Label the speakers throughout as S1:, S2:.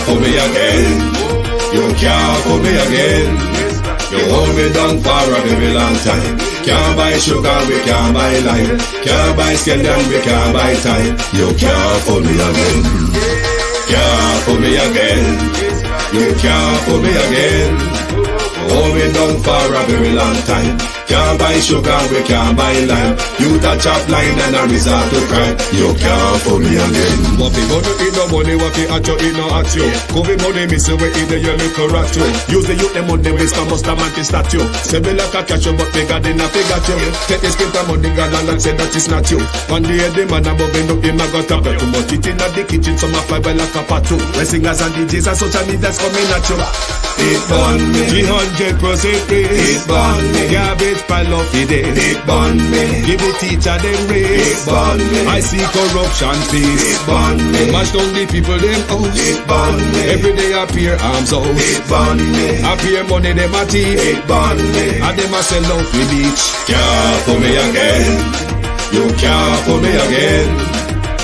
S1: fool me again. You can't fool me again. You hold me down for a very long time. Can't buy sugar, we can't buy lime. Can't buy scandal, we can't buy time. You can't fool me again. Can't fool me again. You can't fool me again. Hold me down for a very long time. Can't buy sugar, we can't buy lime. You touch up line and a resort to crime. You can't fool me again.
S2: What we gonna eat no money, what we at you, eat no at you. Covid money, miss away in the yellow correct you. Use the youth, the money, waste a must a man to statue. Say me like a catch you, but they got in a figure you. Take the skin from money, God and say that is not you. One day the man above end up in my gut up. Too much eating at the kitchen, some a fly by like a patu. The singers and DJs and social media's coming at you.
S1: It burn me.
S2: 300% please.
S1: It burn me.
S2: Garbage pile up the day.
S1: It burn me.
S2: Give the teacher them raise.
S1: It burn me.
S2: I see corruption please.
S1: It burn me.
S2: Mash down the people them house.
S1: It burn me.
S2: Every day appear arms out.
S1: It burn me.
S2: Appear money them a thief.
S1: It burn me.
S2: And them a sell out the beach.
S1: Can't fool me again. You can't fool me again.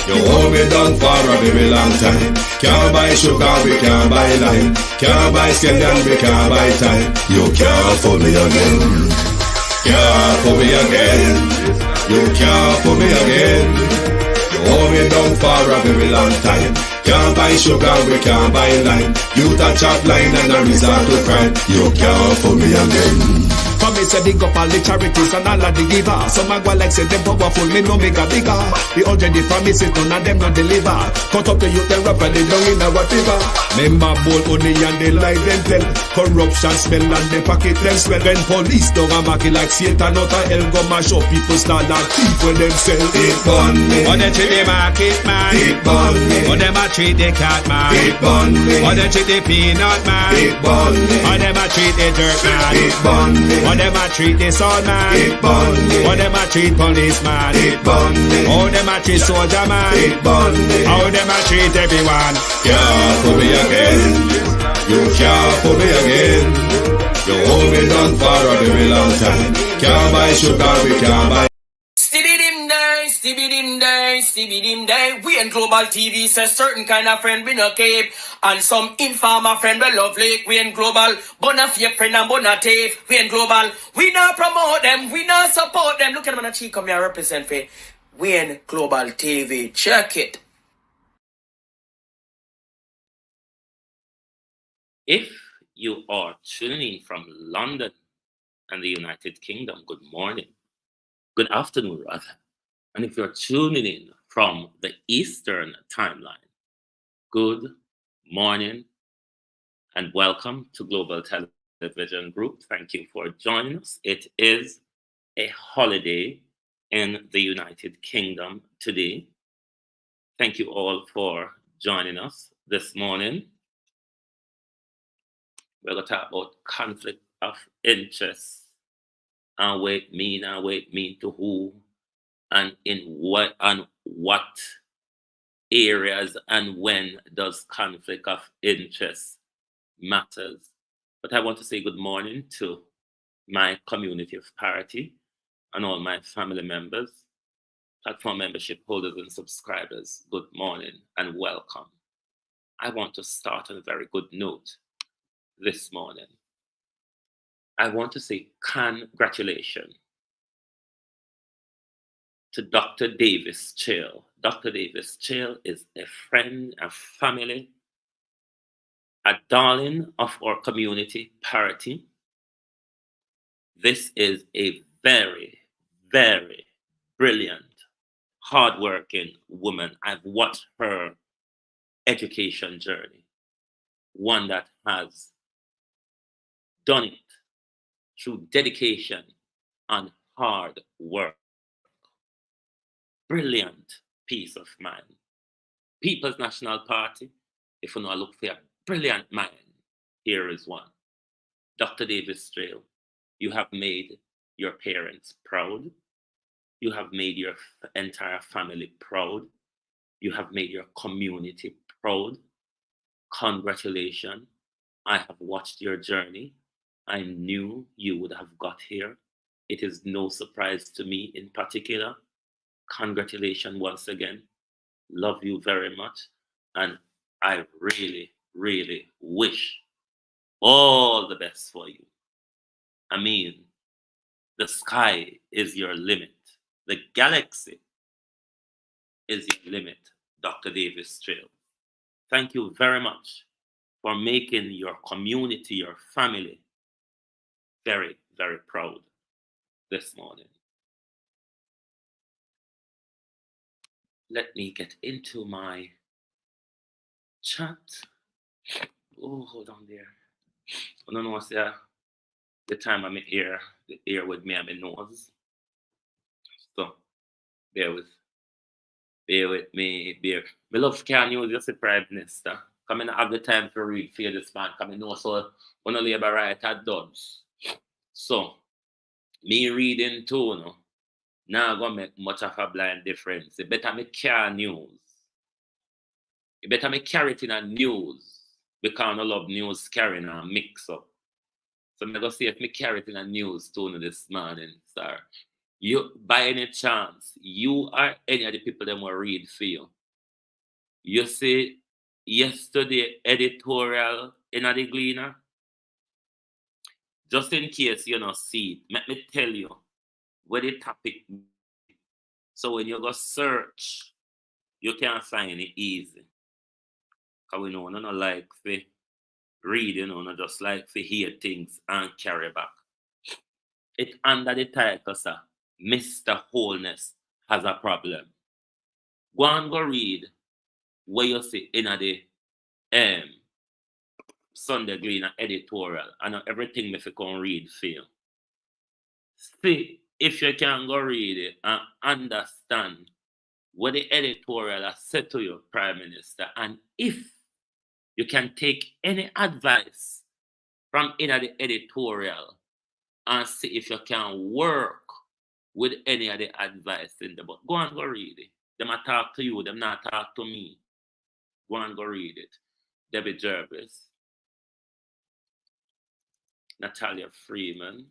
S1: You hold me down for a very long time. Can't buy sugar, we can't buy lime. Can't buy scandal, we can't buy time. You can't fool me again. Can't fool me again. You can't fool me again. You hold me down for a very long time. Can't buy sugar, we can't buy lime. You touch up line and a resort to crime. You can't fool me again.
S2: For me say dig up all the charities and all of the givers. Some a go like say them powerful, me no make a bigger. The 100 promise it, none of them not deliver. Cut up the youth, they rap and they down in our river. Member bowl only and they lie them tell. Corruption smell and they pocket them swell. When police don't a market like Satan out of hell, go mash up people start like thief when them sell.
S1: It burn me.
S2: On they treat the market man.
S1: It burn me.
S2: On them a treat the cat man.
S1: It burn me.
S2: On they treat the peanut man.
S1: It burn me.
S2: On them a treat the dirt man.
S1: It burn me.
S2: On them a treat the son man.
S1: It burn me.
S2: On them a treat policeman.
S1: It burn me.
S2: How them a treat soldier man.
S1: It burn me.
S2: How them a treat everyone.
S1: Can't fool me again. You can't fool me again. You hold me down for a very long time. Can't buy sugar, we can't buy.
S3: Stibbidim day. We in Global TV says certain kind of friend we no cape. And some informer friend we lovely. We in Global. Bona fake friend and bona tape. We in Global. We not promote them. We not support them. Look at them on the cheek come here represent for. We in Global TV. Check it.
S4: If you are tuning in from London and the United Kingdom, good morning. Good afternoon, rather. And if you're tuning in from the Eastern timeline, good morning and welcome to Global Television Group. Thank you for joining us. It is a holiday in the United Kingdom today. Thank you all for joining us this morning. We're going to talk about conflict of interest and what it mean to who, and in what areas and when does conflict of interest matters. But I want to say good morning to my community of parity and all my family members, platform membership holders and subscribers. Good morning and welcome. I want to start on a very good note this morning. I want to say congratulations to Dr. Davis Chill. Dr. Davis Chill is a friend, a family, a darling of our community parity. This is a very, very brilliant, hardworking woman. I've watched her education journey, one that has done it through dedication and hard work. Brilliant peace of mind. People's National Party, if you know, I look for a brilliant mind, here is one. Dr. Davis Trail, you have made your parents proud. You have made your entire family proud. You have made your community proud. Congratulations. I have watched your journey. I knew you would have got here. It is no surprise to me in particular. Congratulations once again. Love you very much. And I really, really wish all the best for you. I mean, the sky is your limit. The galaxy is your limit, Dr. Davis Trail. Thank you very much for making your community, your family, very, very proud this morning. Let me get into my chat. Oh, hold on there. I don't know what's there. The time I'm here, the ear with me, I'm in nose. So, bear with me, bear. My love can use just the Prime Minister. Come in, have the time to read for this man. Come in, also, one of the labor right at does. So, me reading too, no, now gonna make much of a blind difference. It better me carry news. It better me carry it in a news because I love news carrying and mix up. So I'm gonna see if me carry it in a news too this morning, sir. You, by any chance, you are any of the people that will read for you. You see yesterday editorial in the Gleaner. Just in case you don't see it, let me tell you where the topic. So when you go search, you can't find it easy. Because we know, no like to read, not just like to hear things and carry back. It under the title, sir, Mr. Wholeness has a problem. Go and go read where you see in the Sunday Gleaner editorial. I know everything if you can read for you. See if you can go read it and understand what the editorial has said to your Prime Minister, and if you can take any advice from in the editorial and see if you can work with any of the advice in the book. Go and go read it. Them a talk to you, them not talk to me. Go and go read it. Debbie Jervis, Natalia Freeman,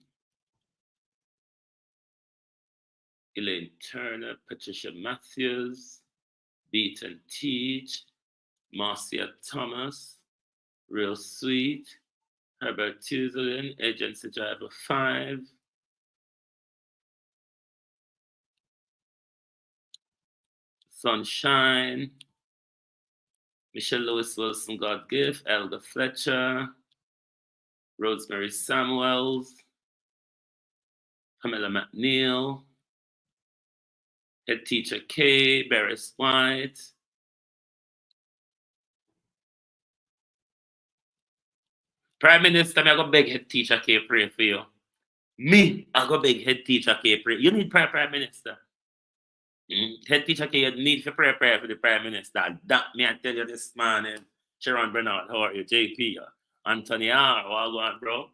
S4: Elaine Turner, Patricia Matthews, Beaton Teach, Marcia Thomas, Real Sweet, Herbert Tuzelin, Agency Driver 5, Sunshine, Michelle Lewis Wilson God Gift, Elder Fletcher, Rosemary Samuels, Pamela McNeil, Head Teacher K, Barris White, Prime Minister, I go beg Head Teacher K pray for you. Me, I go beg Head Teacher K pray. You need Prime Minister. Head Teacher K, you need to pray for the Prime Minister. That me, I tell you this morning. Sharon Bernard, how are you? JP, Anthony R, what go on, bro?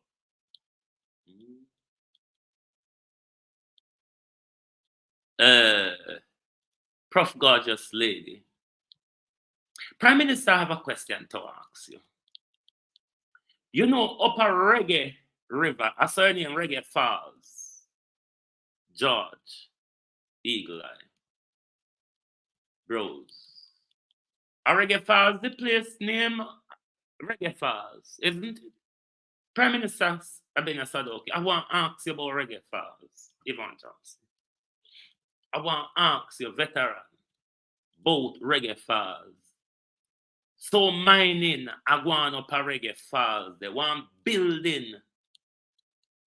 S4: Prof. Gorgeous Lady. Prime Minister, I have a question to ask you. You know, Upper Reggae River, a certain Reggae Falls, George, Eagle Eye, Rose. A Reggae Falls, the place name Reggae Falls, isn't it? Prime Minister Abena Sadoki, I want to ask you about Reggae Falls, Yvonne Johnson. I want to ask you, veteran, about Reggae Falls. So mining are going up a Reggae Falls. They want building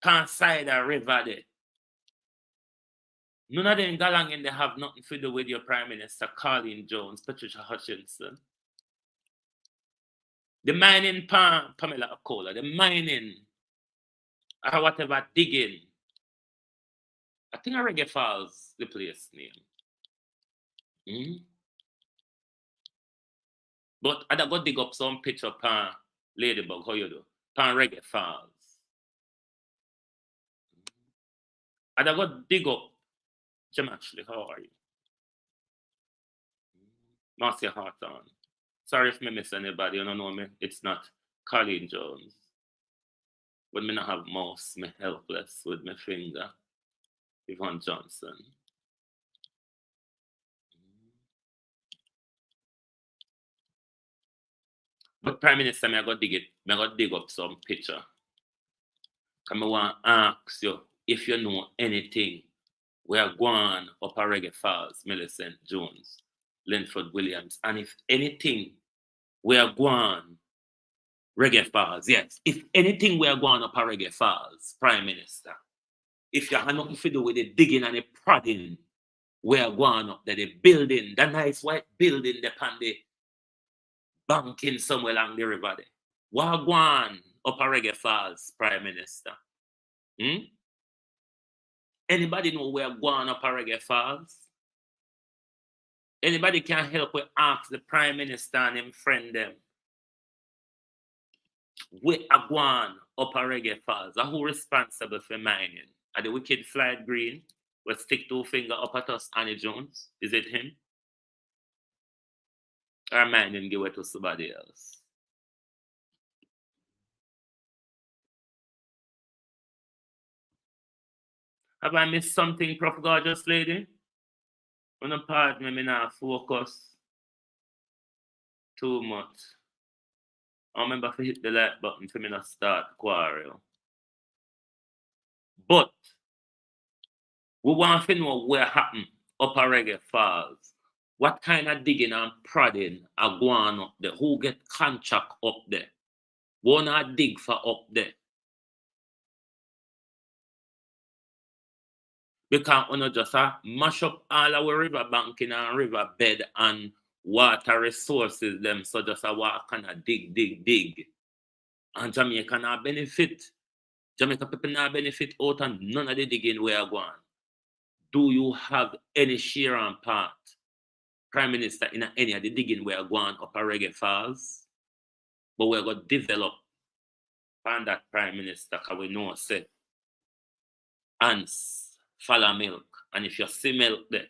S4: pan side a river there. None of them galang they have nothing to do with your Prime Minister, Colin Jones, Patricia Hutchinson. The mining pan, Pamela Akola, the mining, or whatever, digging. I think a Reggae Falls, the place name. But I go dig up some picture pan Ladybug, how you do? Pan Reggae Falls. I go dig up Jim Ashley, how are you? Marcia Harton. Sorry if I miss anybody, you don't know me. It's not Colin Jones. When me not have mouse, me helpless with my finger. Yvonne Johnson. But Prime Minister, I got to dig up some picture. I want to ask you if you know anything. We are going up a Reggae Falls, Millicent Jones, Linford Williams, and if anything, we are going Reggae Falls, yes. If anything, we are going up a Reggae Falls, Prime Minister. If you have nothing to do with the digging and the prodding, we are going up there, the building, the nice white building, upon the banking somewhere along the river there. We are going up a Reggae Falls, Prime Minister. Anybody know we are going up a Reggae Falls? Anybody can help with ask the Prime Minister and him friend them. We are going up a Reggae Falls. And who responsible for mining? Are the wicked Flight Green? Will stick two finger up at us, Annie Jones? Is it him? Or mining give it to somebody else? Have I missed something, Prof. Gorgeous Lady? On the part, me not focus too much. I remember to hit the like button for me not start quarrel. But we want to know what happened up a Reggae Falls. What kind of digging and prodding are going up there? Who get contract up there? Wanna dig for up there? Because we just mash up all our river banking and river bed and water resources them, so just a walk and a dig. And Jamaica not benefit. Jamaica people not benefit out and none of the digging we are going. Do you have any share and part, Prime Minister, in any of the digging we are going up a Reggae Falls? But we're going to develop on that, Prime Minister, because we know, say, ants follow milk. And if you see milk there,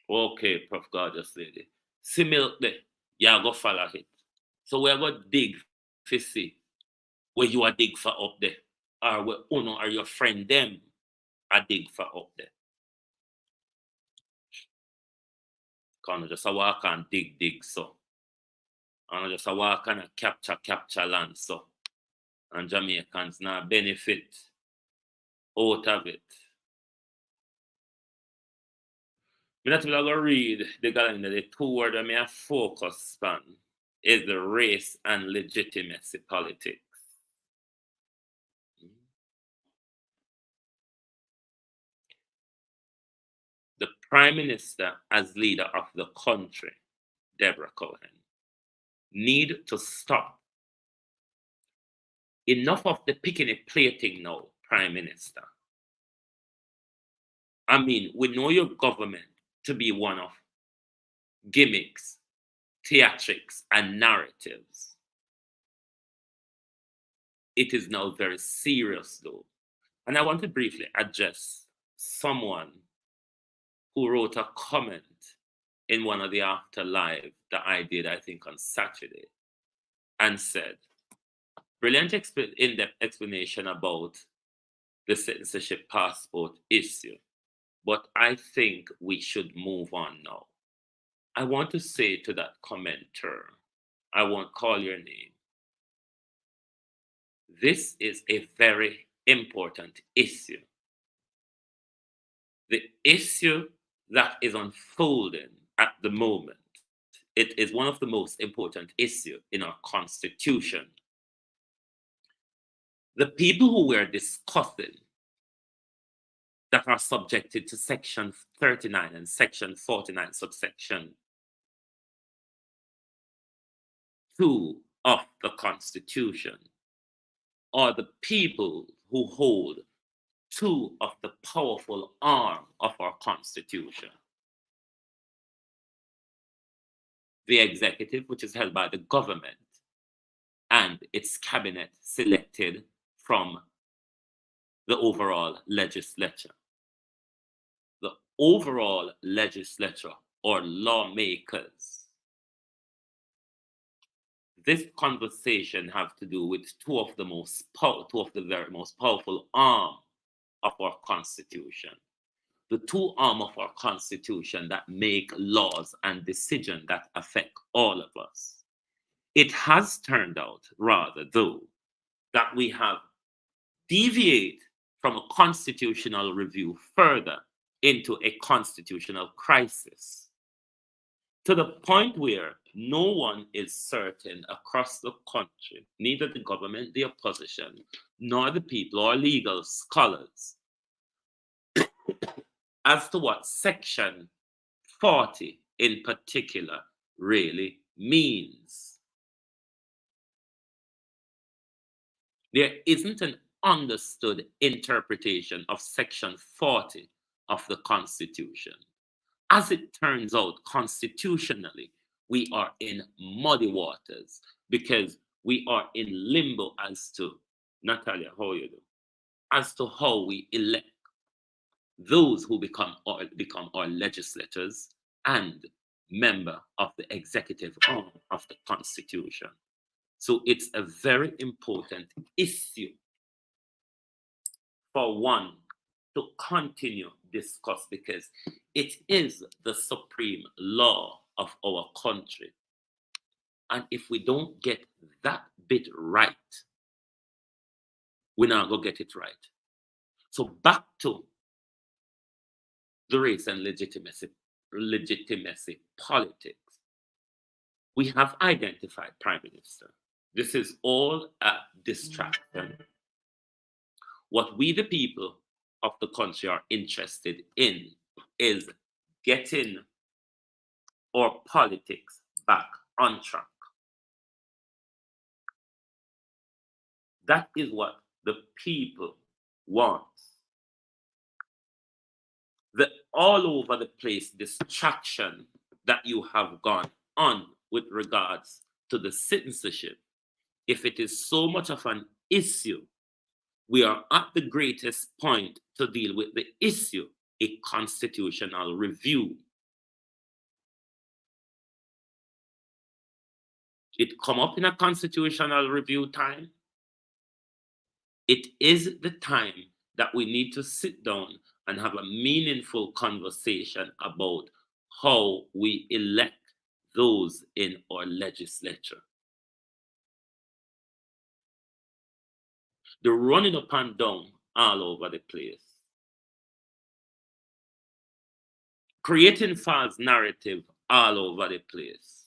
S4: okay, Prof. Gorgeous Lady. See milk there, you go follow it. So we're going to dig to see where you are dig for up there. Or where Uno or your friend them are dig for up there. Because just a walk and dig so. And just a walk and capture land so. And Jamaicans now benefit out of it. I'm not going to read the calendar. The two words that I focus on is the race and legitimacy politics. The Prime Minister, as leader of the country, Deborah Cohen, need to stop. Enough of the picking and plating now, Prime Minister. I mean, we know your government to be one of gimmicks, theatrics, and narratives. It is now very serious, though. And I want to briefly address someone who wrote a comment in one of the After Live that I did, I think, on Saturday, and said, brilliant in-depth explanation about the citizenship passport issue, but I think we should move on now. I want to say to that commenter, I won't call your name, this is a very important issue. The issue that is unfolding at the moment, it is one of the most important issues in our Constitution. The people who we're discussing that are subjected to Section 39 and Section 49, subsection 2 of the Constitution are the people who hold two of the powerful arms of our Constitution. The executive, which is held by the government, and its cabinet selected from the overall legislature. The overall legislature, or lawmakers. This conversation have to do with two of the very most powerful arms of our Constitution. the two arms of our Constitution that make laws and decisions that affect all of us. It has turned out, rather, though, that we have deviated from a constitutional review further into a constitutional crisis, to the point where no one is certain across the country, neither the government, the opposition, nor the people or legal scholars, as to what Section 40 in particular really means. There isn't an understood interpretation of Section 40 of the Constitution. As it turns out, constitutionally, we are in muddy waters because we are in limbo as to, Natalia, how you do? As to how we elect those who become our legislators and member of the executive arm of the Constitution. So it's a very important issue for one to continue discuss, because it is the supreme law of our country. And if we don't get that bit right, we're not going to get it right. So back to the race and legitimacy politics. We have identified Prime Minister. This is all a distraction. What we, the people of the country, are interested in is getting our politics back on track. That is what the people want. The all over the place distraction that you have gone on with regards to the citizenship, if it is so much of an issue, we are at the greatest point to deal with the issue, a constitutional review. It come up in a constitutional review time. It is the time that we need to sit down and have a meaningful conversation about how we elect those in our legislature. The running up and down all over the place, creating false narrative all over the place,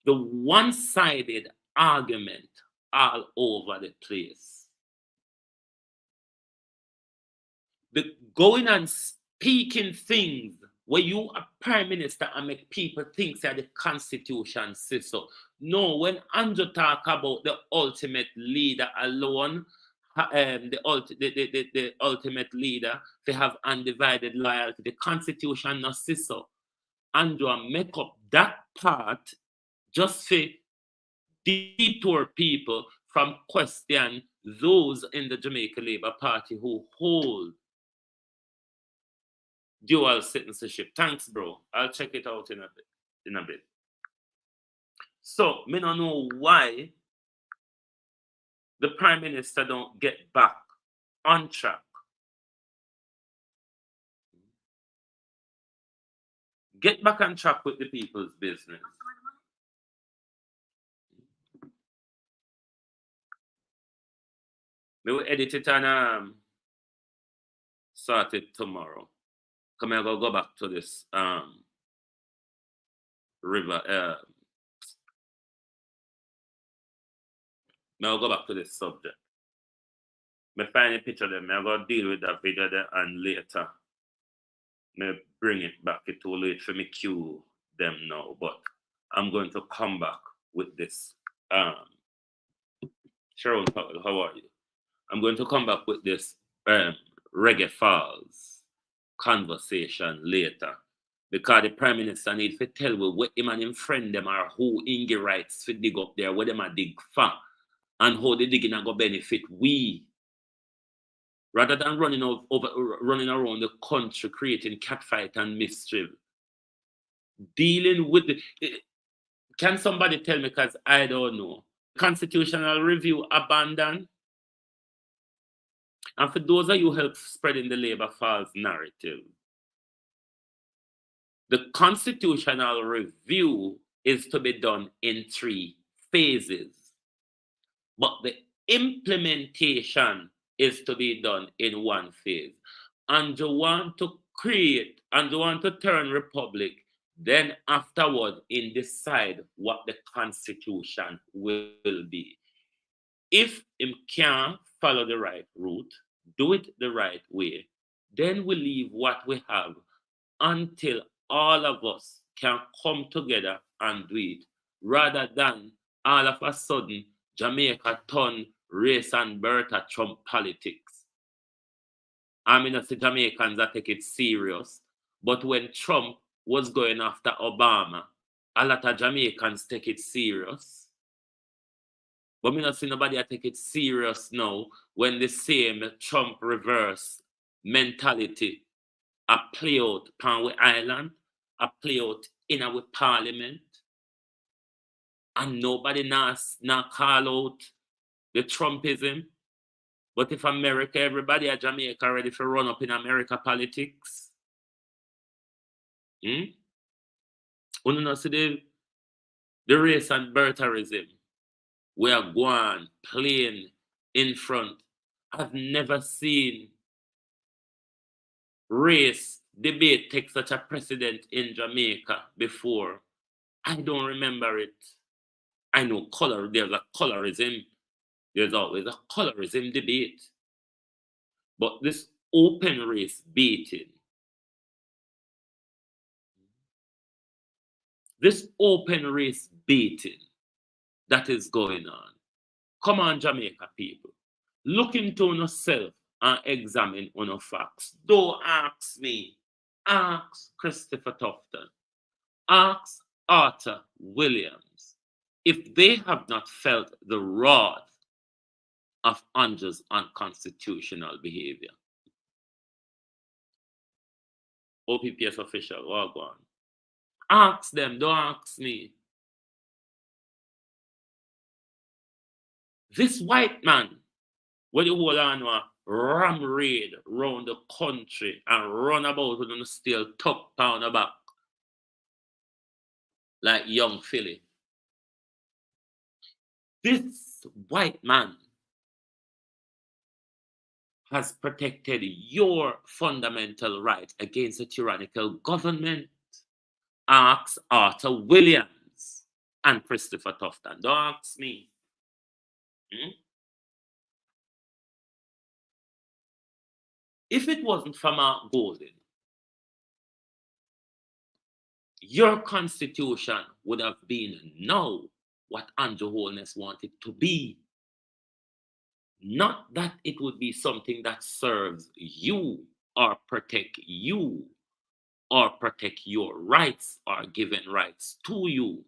S4: the one-sided argument all over the place, the going and speaking things where you are prime minister and make people think that the Constitution says so. No, when Andrew talk about the ultimate leader alone, the ultimate leader, they have undivided loyalty. The Constitution not says so. Andrew make up that part just for detour people from question those in the Jamaica Labour Party who hold dual citizenship. Thanks, bro. I'll check it out in a bit. So, me don't know why the Prime Minister don't get back on track. Get back on track with the people's business. We will edit it and start it tomorrow. Come here, go back to this river. I'll go back to this subject. Me find a picture of them. I'll go deal with that video there, and later me bring it back. It's too late for me cue them now, but I'm going to come back with this. Cheryl, how are you? I'm going to come back with this Reggae Falls conversation later, because the Prime Minister needs to tell me what him and him friend them are, who Inge rights to dig up there, what them are dig for, and how the digging are going to benefit we, rather than running around the country creating catfight and mischief. Dealing with the... Can somebody tell me, because I don't know. Constitutional review abandoned. And for those of you who help spreading the Labour false narrative, the constitutional review is to be done in 3 phases, but the implementation is to be done in 1 phase. And you want to turn republic, then afterward decide what the constitution will be. If him can't follow the right route, do it the right way, then we leave what we have until all of us can come together and do it, rather than all of a sudden Jamaica turn race and birth at Trump politics. I mean, the Jamaicans that take it serious, but when Trump was going after Obama, a lot of Jamaicans take it serious. But me not see nobody take it serious now when the same Trump reverse mentality a play out on we island, a play out in our parliament, and nobody not call out the Trumpism. But if America, everybody at Jamaica ready to run up in America politics. You know, see the race and birtherism we are going playing in front. I've never seen race debate take such a precedent in Jamaica before. I don't remember it. I know there's a colorism. There's always a colorism debate. But this open race baiting, that is going on. Come on, Jamaica people. Look into yourself and examine on your facts. Don't ask me. Ask Christopher Tufton. Ask Arthur Williams if they have not felt the wrath of Andrew's unconstitutional behavior. OPPS official, well gone. Ask them, don't ask me. This white man, when you hold on to a ram raid around the country and run about with a steel tuck pound the back like young Philly. This white man has protected your fundamental right against a tyrannical government. Ask Arthur Williams and Christopher Tufton. Don't ask me. If it wasn't for Mark Golden, your constitution would have been now what Andrew Holness wanted to be. Not that it would be something that serves you or protect you or protect your rights or given rights to you.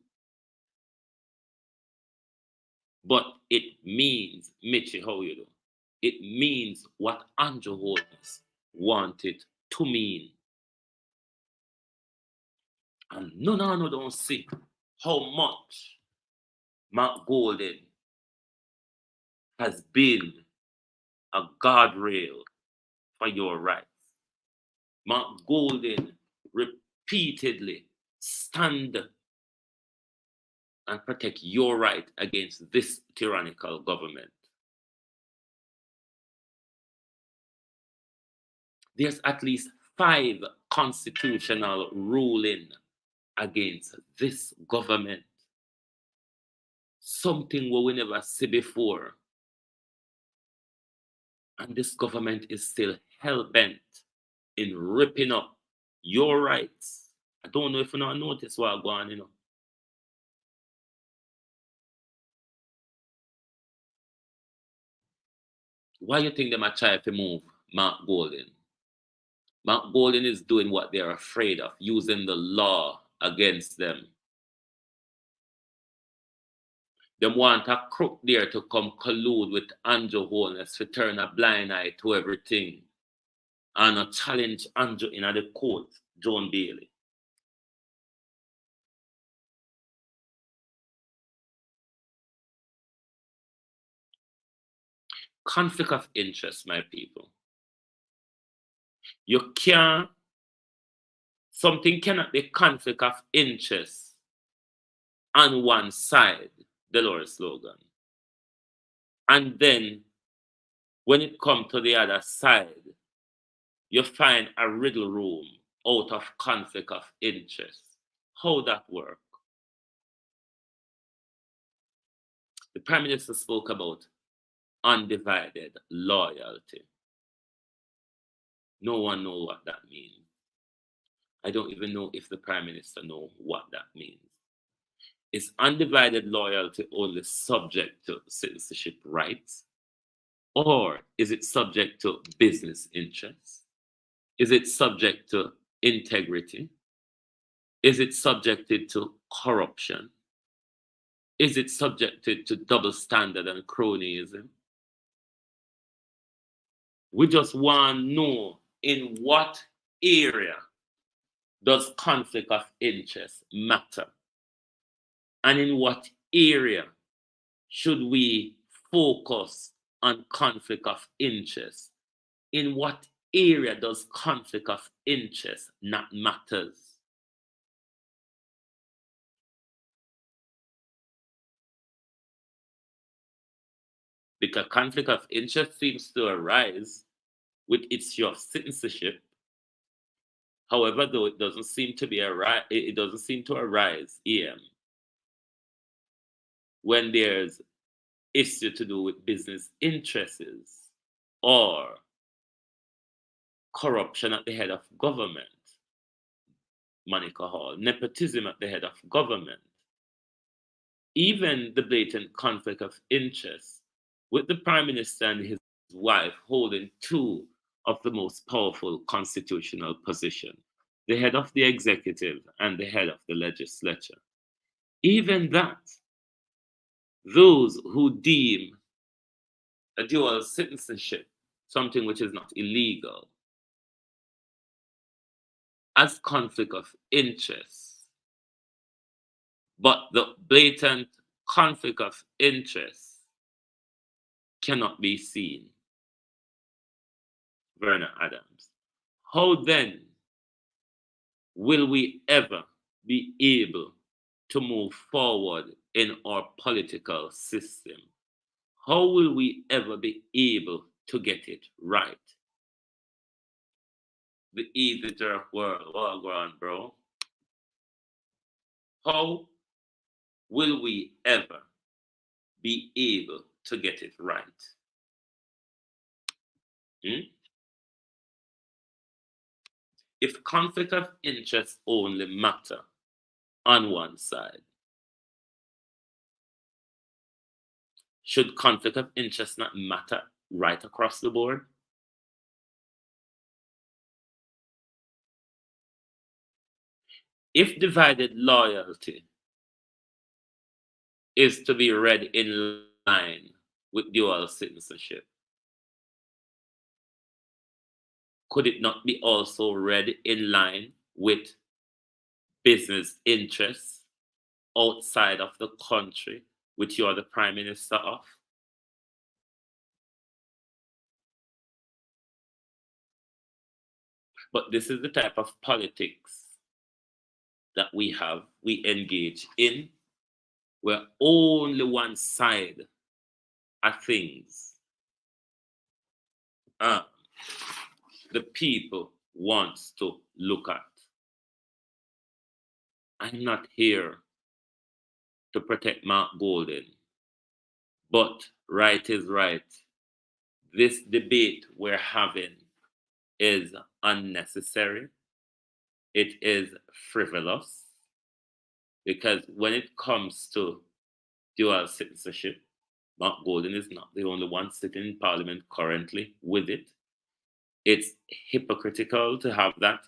S4: But it means, Mitchie, how you do? It means what Andrew Holness wanted to mean. And no don't see how much Mark Golden has been a guardrail for your rights. Mark Golden repeatedly stand and protect your right against this tyrannical government. There's at least 5 constitutional rulings against this government. Something we never see before. And this government is still hell-bent in ripping up your rights. I don't know if you don't notice what's going on, you know. Why you think they might try to move Mark Golden? Mark Golden is doing what they're afraid of, using the law against them. They want a crook there to come collude with Andrew Holness to turn a blind eye to everything and challenge Andrew in the court, John Bailey. Conflict of interest, my people. You can't, something cannot be conflict of interest on one side, Dolores slogan. And then when it comes to the other side, you find a riddle room out of conflict of interest. How that work? The Prime Minister spoke about undivided loyalty. No one knows what that means. I don't even know if the Prime Minister knows what that means. Is undivided loyalty only subject to citizenship rights? Or is it subject to business interests? Is it subject to integrity? Is it subjected to corruption? Is it subjected to double standard and cronyism? We just want to know in what area does conflict of interest matter? And in what area should we focus on conflict of interest? In what area does conflict of interest not matters? Because conflict of interest seems to arise with your citizenship. However, though it doesn't seem to arise here when there's issue to do with business interests or corruption at the head of government, Monica Hall, nepotism at the head of government, even the blatant conflict of interest with the Prime Minister and his wife holding two of the most powerful constitutional positions, the head of the executive and the head of the legislature. Even that, those who deem a dual citizenship something which is not illegal as conflict of interest, but the blatant conflict of interest cannot be seen. Verna Adams. How then will we ever be able to move forward in our political system? How will we ever be able to get it right? The easy jerk world, well, go on, bro. How will we ever be able to get it right? If conflict of interest only matter on one side, should conflict of interest not matter right across the board? If divided loyalty is to be read in line with dual citizenship, could it not be also read in line with business interests outside of the country which you are the Prime Minister of? But this is the type of politics that we engage in, where only one side of things the people wants to look at. I'm not here to protect Mark Golden, but right is right. This debate we're having is unnecessary. It is frivolous, because when it comes to dual citizenship, Mark Golden is not the only one sitting in Parliament currently with it. It's hypocritical to have that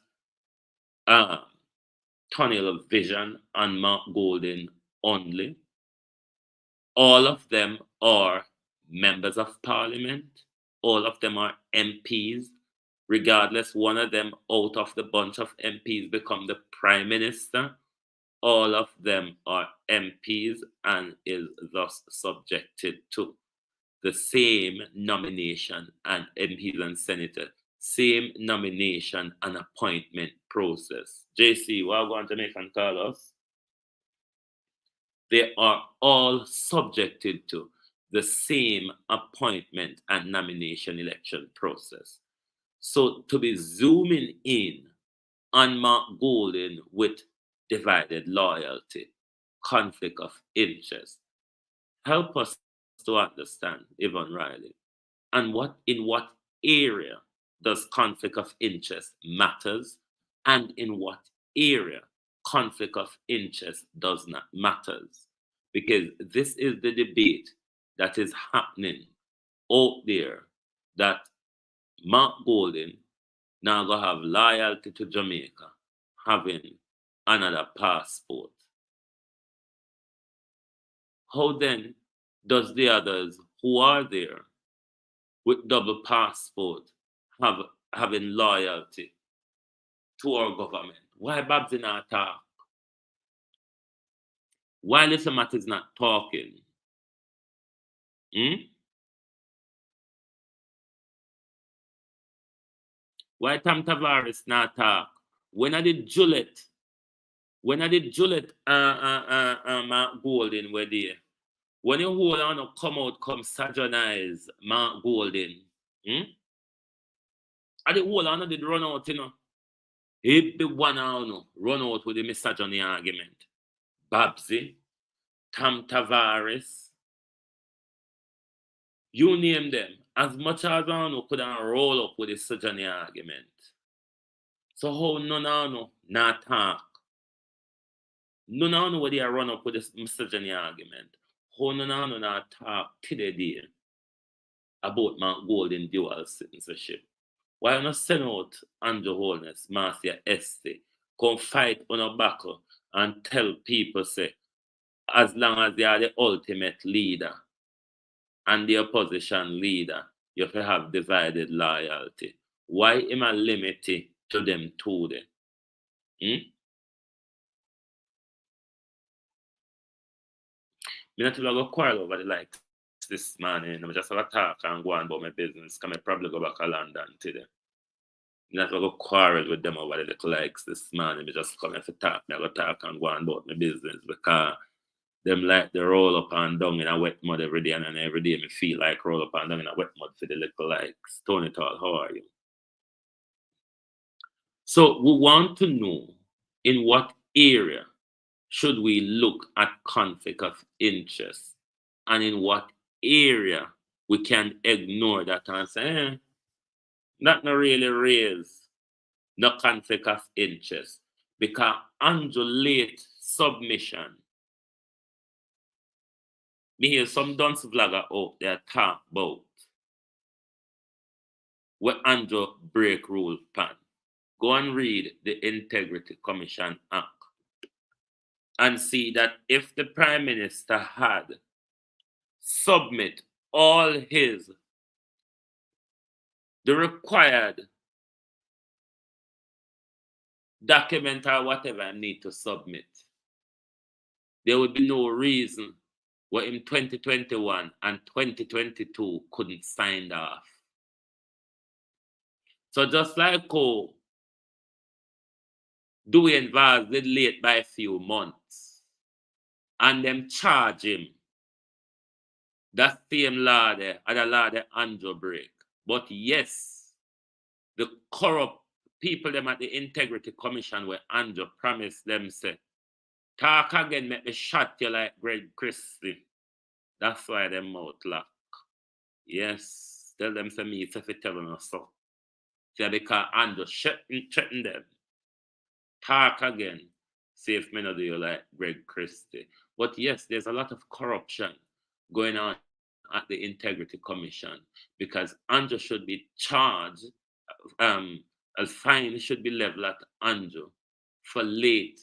S4: tunnel of vision on Mark Golden only. All of them are members of Parliament. All of them are MPs. Regardless, one of them out of the bunch of MPs become the Prime Minister. All of them are MPs and is thus subjected to the same nomination and MPs and senators, same nomination and appointment process. JC, what are going to make and call us? They are all subjected to the same appointment and nomination election process. So to be zooming in on Mark Golden with divided loyalty, conflict of interest, help us to understand, Yvonne Riley, and in what area does conflict of interest matters, and in what area conflict of interest does not matters. Because this is the debate that is happening out there, that Mark Golden now going to have loyalty to Jamaica, having another passport. How then does the others who are there with double passport having loyalty to our government? Why Babs in our talk? Why Little Matt is not talking? Why Tam Tavares not talk? When I did Juliet Mark Golden were there. When you hold on to come out, come sojournize Mark Golden. I did hold on, did run out, you know. He be one on run out with the misogyny argument. Babsy, Tam Tavares, you name them. As much as I know could roll up with the misogyny argument. So how none not talk? None where they run up with this misogyny argument. How none not talk today about Mark Golden dual citizenship? Why not send out Andrew Holness, Marcia Este, come fight on a battle and tell people, say, as long as they are the ultimate leader and the opposition leader, you have to have divided loyalty. Why am I limited to them two then? I'm not going to quarrel over the likes this morning. I'm just have a talk and go on about my business. Because I probably go back to London today. I'm not going to quarrel with them over the little likes this morning. I just come to talk. I'm going to talk and go on about my business because them like they roll up and down in a wet mud every day, and every day I feel like roll up and down in a wet mud for the little likes. Tony Tall, how are you? So we want to know in what area should we look at conflict of interest, and in what area we can ignore that and say, that not really raise no conflict of interest, because undulate submission. Me hear some dunce vlogger out there talk about what Andrew break rule pan. Go and read the Integrity Commission Act and see that if the Prime Minister had submit all the required document or whatever I need to submit, there would be no reason why in 2021 and 2022 couldn't sign off. So just like how Dwayne Vaz did late by a few months, and them charge him, that same law there, and the law there Andrew break. But yes, the corrupt people them at the Integrity Commission where Andrew promised them say, talk again, make me shot you like Greg Christie. That's why them mouth lock. Yes, tell them to me if you tell us so. See, because Andrew threaten them. Talk again, see if me not do you like Greg Christie. But yes, there's a lot of corruption going on at the Integrity Commission, because Andrew should be charged, a fine should be leveled at Andrew for late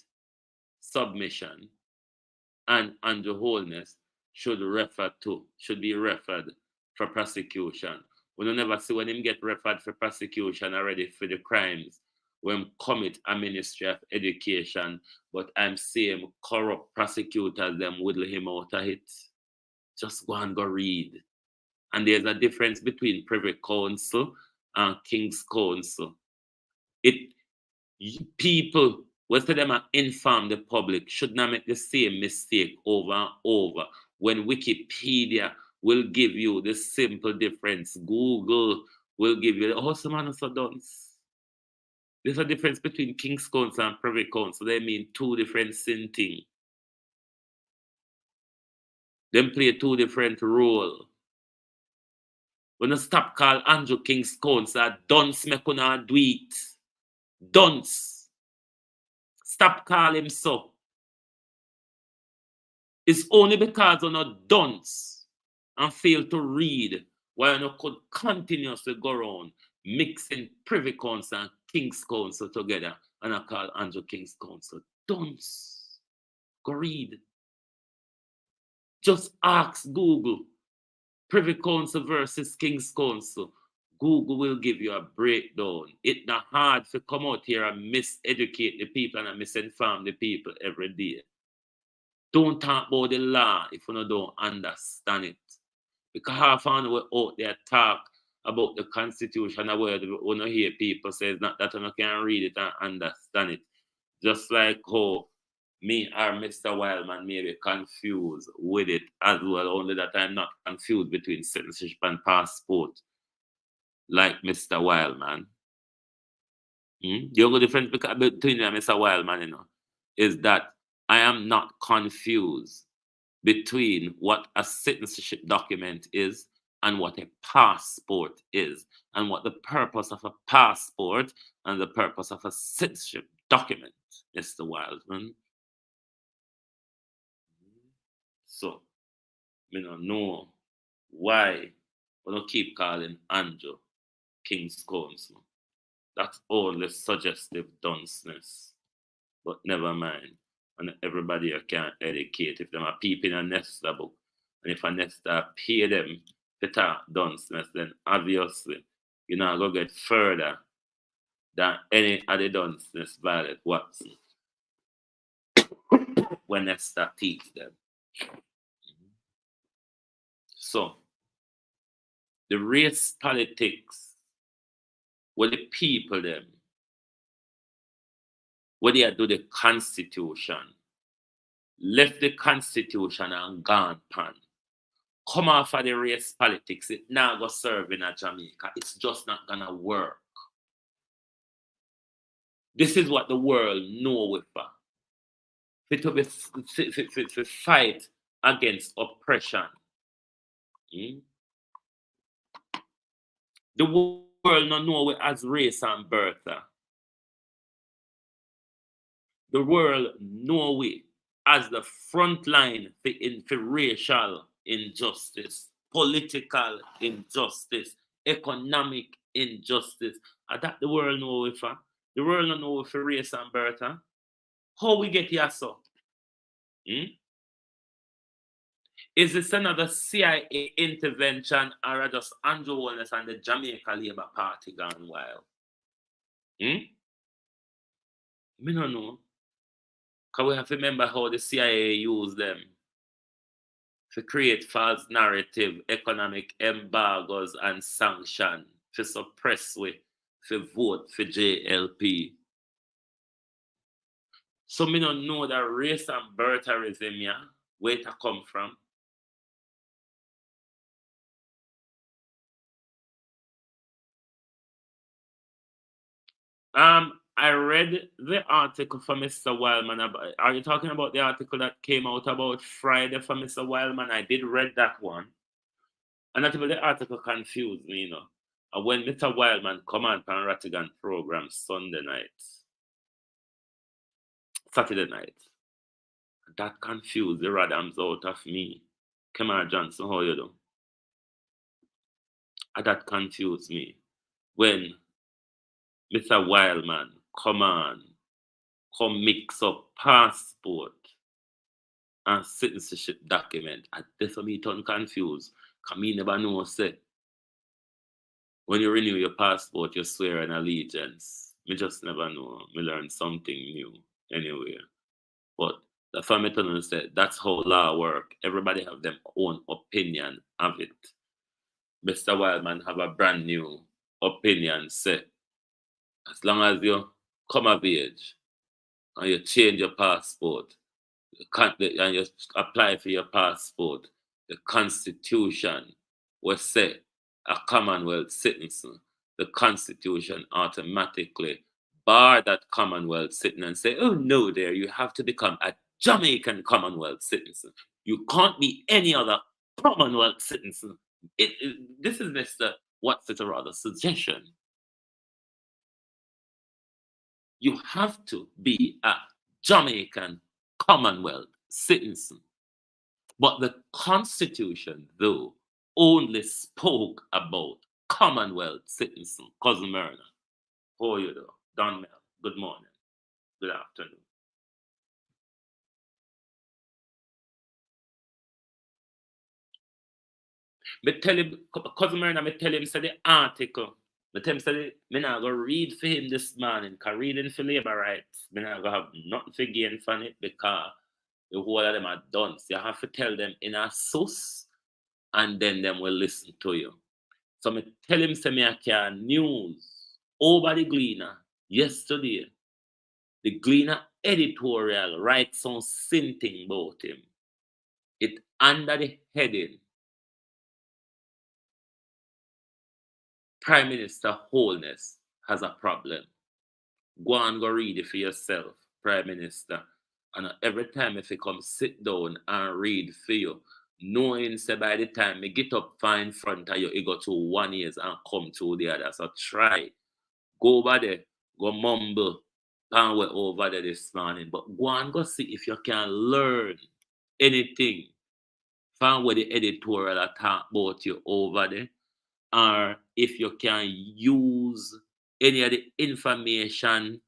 S4: submission, and Andrew Holness should be referred for prosecution. We don't never see when him get referred for prosecution already for the crimes when commit a Ministry of Education, but I'm seeing corrupt prosecutors them whittle him out of it. Just go and go read And there's a difference between Privy Council and King's Council. People, whether them inform the public, should not make the same mistake over and over. When Wikipedia will give you the simple difference, Google will give you the awesome and so dunce. There's a difference between King's Council and Privy Council. They mean two different things. Them play two different roles. When you stop call Andrew King's Council, dunce me couldn't do it. Dunce. Stop calling him so. It's only because you're not dunce and fail to read why you could continuously go around mixing Privy Council and King's Council together and I call Andrew King's Council. Dunce. Go read. Just ask Google Privy Council versus King's Council. Google will give you a breakdown. It's not hard to come out here and miseducate the people and misinform the people every day. Don't talk about the law if you don't understand it. Because half an hour out there talk about the Constitution and where when you hear people say it's not that you can read it and understand it. Just like how me or Mr. Wildman may be confused with it as well, only that I'm not confused between citizenship and passport. Like Mr. Wildman. The only difference between me and Mr. Wildman, you know, is that I am not confused between what a citizenship document is and what a passport is, and what the purpose of a passport and the purpose of a citizenship document, Mr. Wildman. So, I don't know why we don't keep calling Andrew King's Council. That's only suggestive dunceness. But never mind. And everybody can educate. If them are people in a Nesta book, and if a Nesta pay them to talk dunceness, then obviously you're not going to get further than any of the dunceness Violet Watson when Nesta teach them. So, the race politics, where the people them, where they do the Constitution, left the Constitution and gone pan. Come off of the race politics, it now go serve in a Jamaica. It's just not gonna work. This is what the world know with her. To fight against oppression. The world don't know it as race and birth. The world know it as the front line for racial injustice, political injustice, economic injustice. And that the world know it for. The world don't know it for race and birth. How we get here so? Is this another CIA intervention or just Andrew Holness and the Jamaica Labour Party gone wild? Me don't know. Because we have to remember how the CIA used them to create false narrative, economic embargoes and sanctions to suppress we, to vote for JLP. So me don't know that race and birtherism, yeah, where it come from. I read the article from Mr. Wildman. Are you talking about the article that came out about Friday from Mr. Wildman? I did read that one. And that the article confused me, you know. And when Mr. Wildman come on Rattigan program Saturday night, that confused the radams out of me. Kamar Johnson, how you do? And that confused me. When Mr. Wildman come mix up passport and citizenship document. And that's what me turn confused. Because me never know, say, when you renew your passport, you swear an allegiance. Me just never know. Me learn something new anyway. But the family tunnel said that's how law work. Everybody have their own opinion of it. Mr. Wildman have a brand new opinion set. As long as you come of age and you change your passport, and you apply for your passport, the Constitution will say a Commonwealth citizen. The Constitution automatically bar that Commonwealth citizen and say, oh no, there, you have to become a Jamaican Commonwealth citizen. You can't be any other Commonwealth citizen. This is Mr. What's it or rather suggestion. You have to be a Jamaican Commonwealth citizen. But the Constitution, though, only spoke about Commonwealth citizen. Cousin Myrna, how are you though? Don Mel, good morning, good afternoon. Me tell him, Cousin Myrna, me tell him, say the article. Me tell him, say, me not go read for him this morning, because reading for labor rights, me not go have nothing to gain from it, because the whole of them are done. So you have to tell them in a source, and then them will listen to you. So me tell him, say me a news over the Gleaner yesterday. The Gleaner editorial writes some thing about him. It under the heading, Prime Minister Holness has a problem. Go and go read it for yourself, Prime Minister. And every time if you come sit down and read for you, knowing say by the time you get up fine in front of you, it go to 1 year and come to the other. So try. Go over there, go mumble, and we're over there this morning. But go and go see if you can learn anything from where the editorial are talk about you over there. Or if you can use any of the information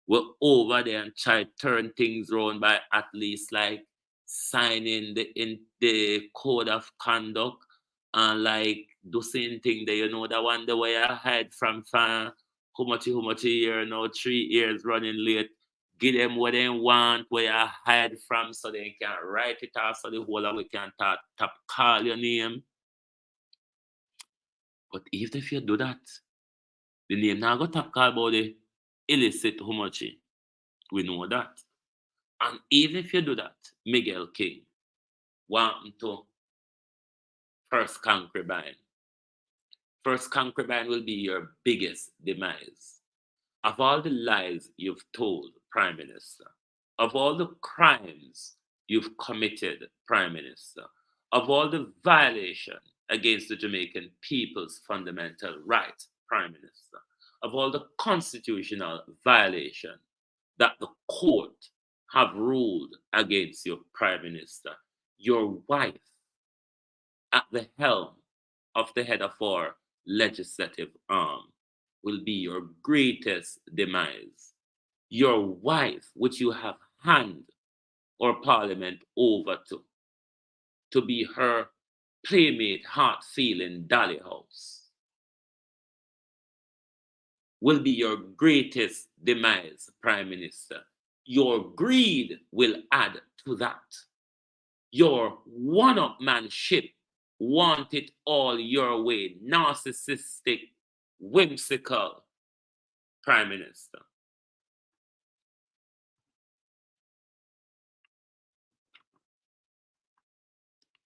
S4: we're over there and try to turn things around by at least like signing the code of conduct and like do same thing there, you know, the one the way I hide from how much a year now, 3 years running late. Give them what they want, where I hide from, so they can write it out so the whole of we can tap call your name. But even if you do that, the name now go tap call about the illicit how much. We know that. And even if you do that, Miguel King want to first concubine. First concubine will be your biggest demise. Of all the lies you've told, Prime Minister, of all the crimes you've committed, Prime Minister, of all the violation against the Jamaican people's fundamental rights, Prime Minister, of all the constitutional violation that the court have ruled against your Prime Minister, your wife at the helm of the head of our legislative arm will be your greatest demise. Your wife, which you have handed our parliament over to be her playmate, heart-feeling dolly house, will be your greatest demise, Prime Minister. Your greed will add to that. Your one-upmanship, want it all your way, narcissistic, whimsical Prime Minister.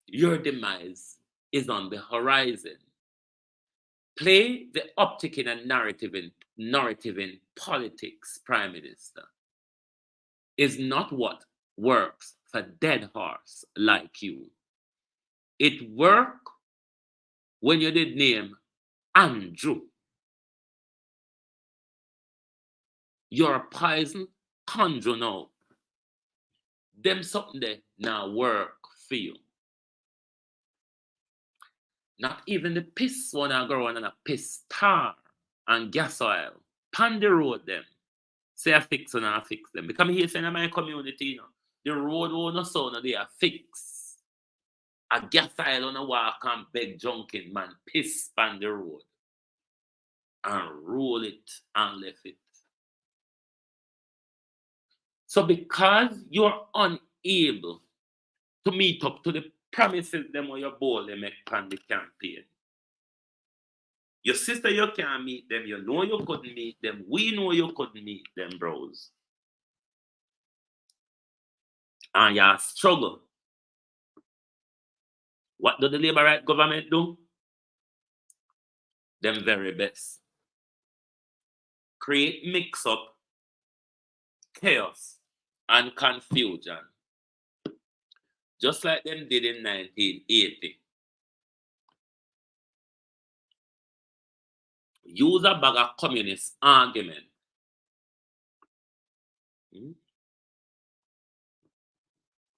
S4: Your demise is on the horizon. Play the optic in a narrative in politics, Prime Minister, is not what works for dead horse like you. It worked when you did name Andrew. You're a poison conjure now. Them something there now work for you. Not even the piss one I go on and a piss tar and gas oil. Pan the road them. Say I fix and I fix them. Because here saying in my community, you know, the road won't so now they are fix. A gas oil on a walk and beg junkin man piss pan the road. And roll it and left it. So because you're unable to meet up to the promises them or your bold they make on the campaign, Your sister, you can't meet them. You know you couldn't meet them. We know you couldn't meet them, bros. And you struggle. What do the Labour right government do? Them very best. Create mix-up, chaos, and confusion. Just like them did in 1980. Use a bag of communist argument.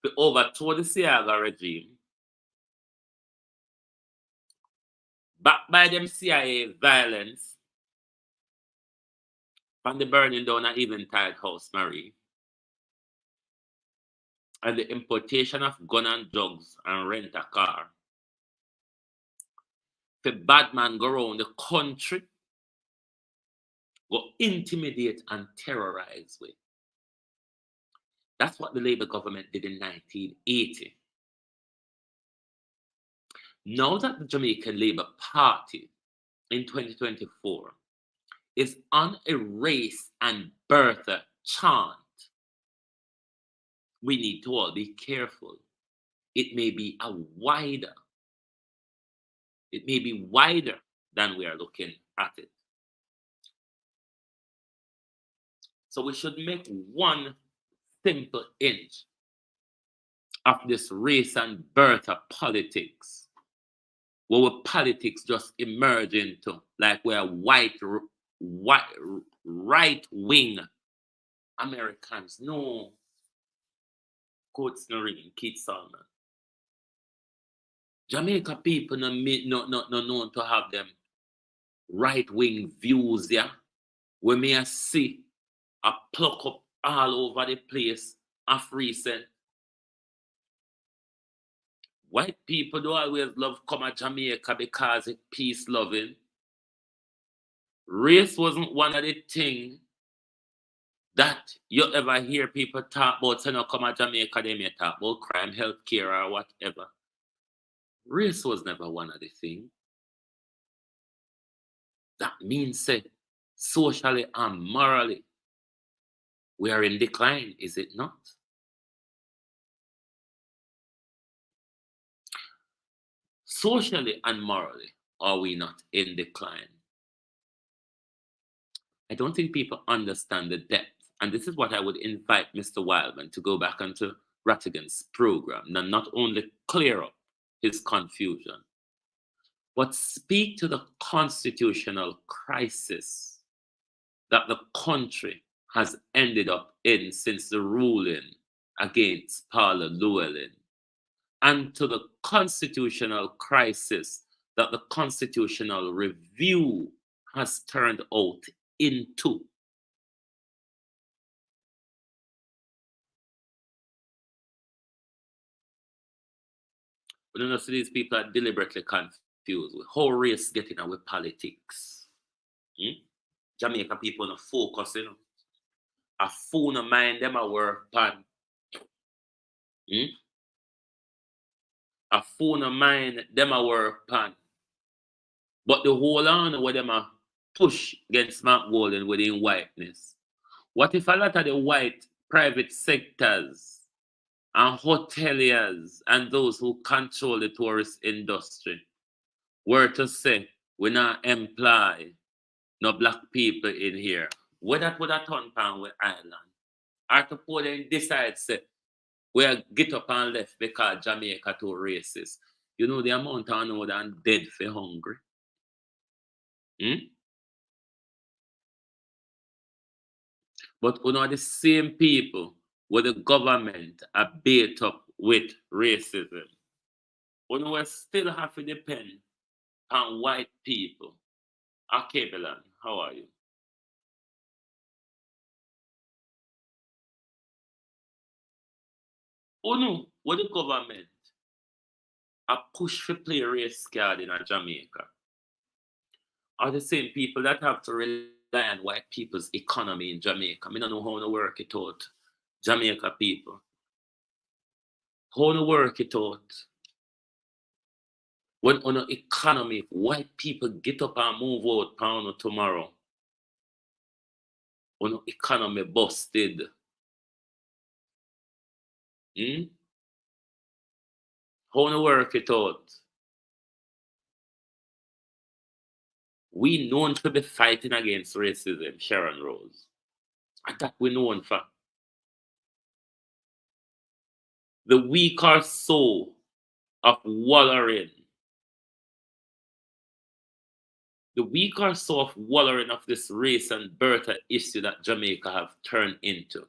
S4: To overthrow the Siaga regime, backed by them CIA violence, from the burning down of Eventide House, Marie, and the importation of gun and drugs and rent a car. The bad man go around the country, go intimidate and terrorize with. That's what the Labour government did in 1980. Now that the Jamaican Labour Party in 2024 is on a race and birther chant, we need to all be careful. It may be wider than we are looking at it. So we should make one simple inch of this race and birth of politics, where politics just emerge into like we're right-wing Americans. No. Quotes Noreen, Keith Salmon. Jamaica people not known to have them right-wing views, yeah. We may see a pluck up all over the place of recent. White people do always love come to Jamaica because it's peace-loving. Race wasn't one of the things that you ever hear people talk about. So now come to Jamaica, they may talk about crime, healthcare, or whatever. Race was never one of the things. That means, say, socially and morally, we are in decline, is it not? Socially and morally, are we not in decline? I don't think people understand the depth. And this is what I would invite Mr. Wildman to go back onto Rattigan's program, and not only clear up his confusion, but speak to the constitutional crisis that the country has ended up in since the ruling against Paula Llewellyn, and to the constitutional crisis that the constitutional review has turned out into. But you know, so these people are deliberately confused with how race getting away with politics. Jamaica people not focus, you know. A phone of mind them a work pan. A phone of mind them a work pan. But the whole on where them a push against Mark Golden within whiteness. What if a lot of the white private sectors and hoteliers and those who control the tourist industry were to say, we not employ no black people in here? Would that put a ton pound with Ireland? Or to put them decide, say, we get up and left because Jamaica too racist? You know the amount of know that dead for hungry. But you know the same people where the government are bait up with racism. You know we still have to depend on white people. Okay, Belan, how are you? Oh no, what the government are push for play race card in Jamaica are the same people that have to rely on white people's economy in Jamaica. I don't know how to work it out. Jamaica people. How to work it out. When on an economy, white people get up and move out pound tomorrow, on an economy busted. How to work it out? We known to be fighting against racism, Sharon Rose. And that we known for. The weaker soul of wallowing. The weaker soul of wallowing of this race and birther issue that Jamaica have turned into.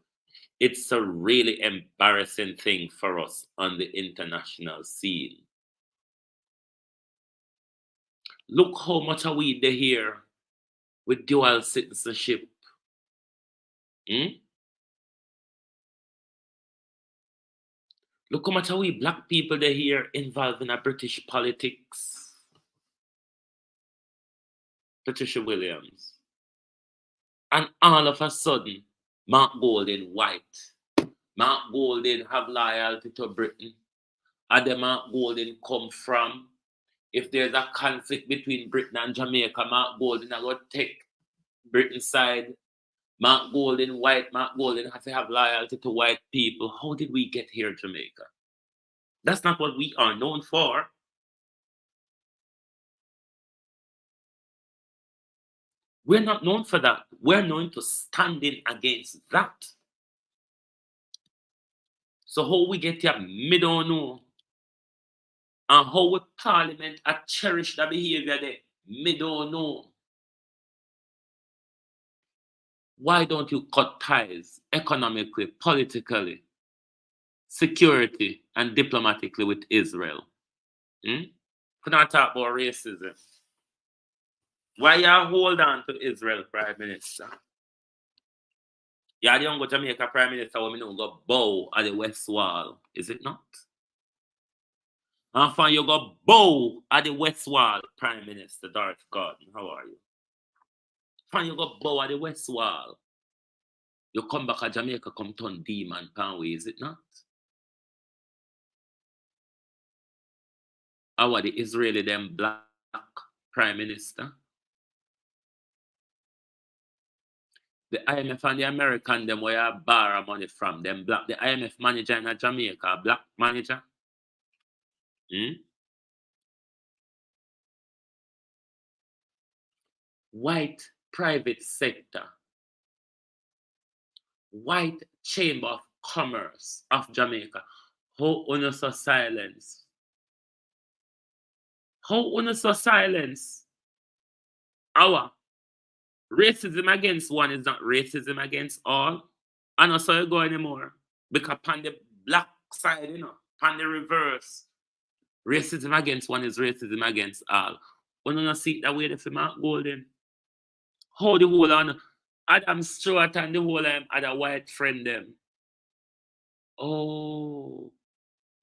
S4: It's a really embarrassing thing for us on the international scene. Look how much are we there here with dual citizenship. Look how much are we black people there here involved in a British politics. Patricia Williams. And all of a sudden, Mark Golding white. Mark Golding have loyalty to Britain. And the Mark Golding come from, if there's a conflict between Britain and Jamaica, Mark Golding are going to take Britain's side. Mark Golding white, Mark Golding has to have loyalty to white people. How did we get here, Jamaica? That's not what we are known for. We're not known for that. We're known to standing against that. So how we get here, me don't know. And how we Parliament a cherish that behavior there, me don't know. Why don't you cut ties economically, politically, security, and diplomatically with Israel? Could not talk about racism. Why you hold on to Israel, Prime Minister? You don't go to Jamaica Prime Minister when you don't go bow at the West Wall, is it not? And from you go bow at the West Wall, Prime Minister Darth Gordon, how are you? From you go bow at the West Wall, you come back to Jamaica, come turn demon panway, is it not? How are the Israeli them black Prime Minister? The IMF and the American them where you borrow money from them black. The IMF manager in Jamaica, a black manager. White private sector. White Chamber of Commerce of Jamaica. How on so silence? How on so silence? Our racism against one is not racism against all. And not so you go anymore. Because on the black side, on the reverse, racism against one is racism against all. We don't see that way for Mark Golding. How the whole on Adam Stewart and the whole other white friend them. Oh,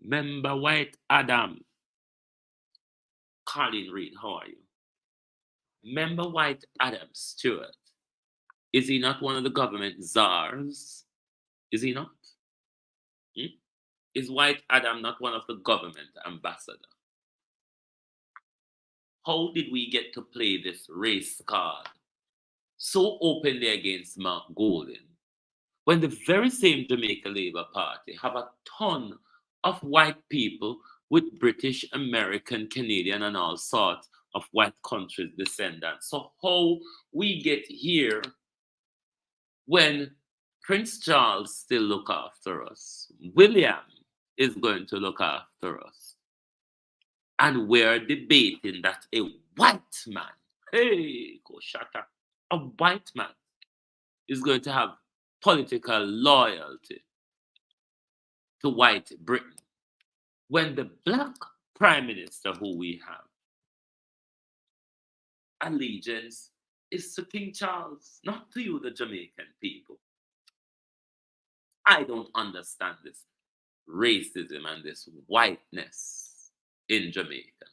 S4: remember White Adam. Colin Reed, how are you? Remember White Adam Stewart? Is he not one of the government czars? Is he not? Is White Adam not one of the government ambassadors? How did we get to play this race card so openly against Mark Golding when the very same Jamaica Labour Party have a ton of white people with British, American, Canadian, and all sorts of white countries descendants? So how we get here when Prince Charles still look after us, William is going to look after us, and we're debating that a white man, hey, go shut up, a white man is going to have political loyalty to white Britain, when the black prime minister who we have, allegiance is to King Charles, not to you, the Jamaican people. I don't understand this racism and this whiteness in Jamaica.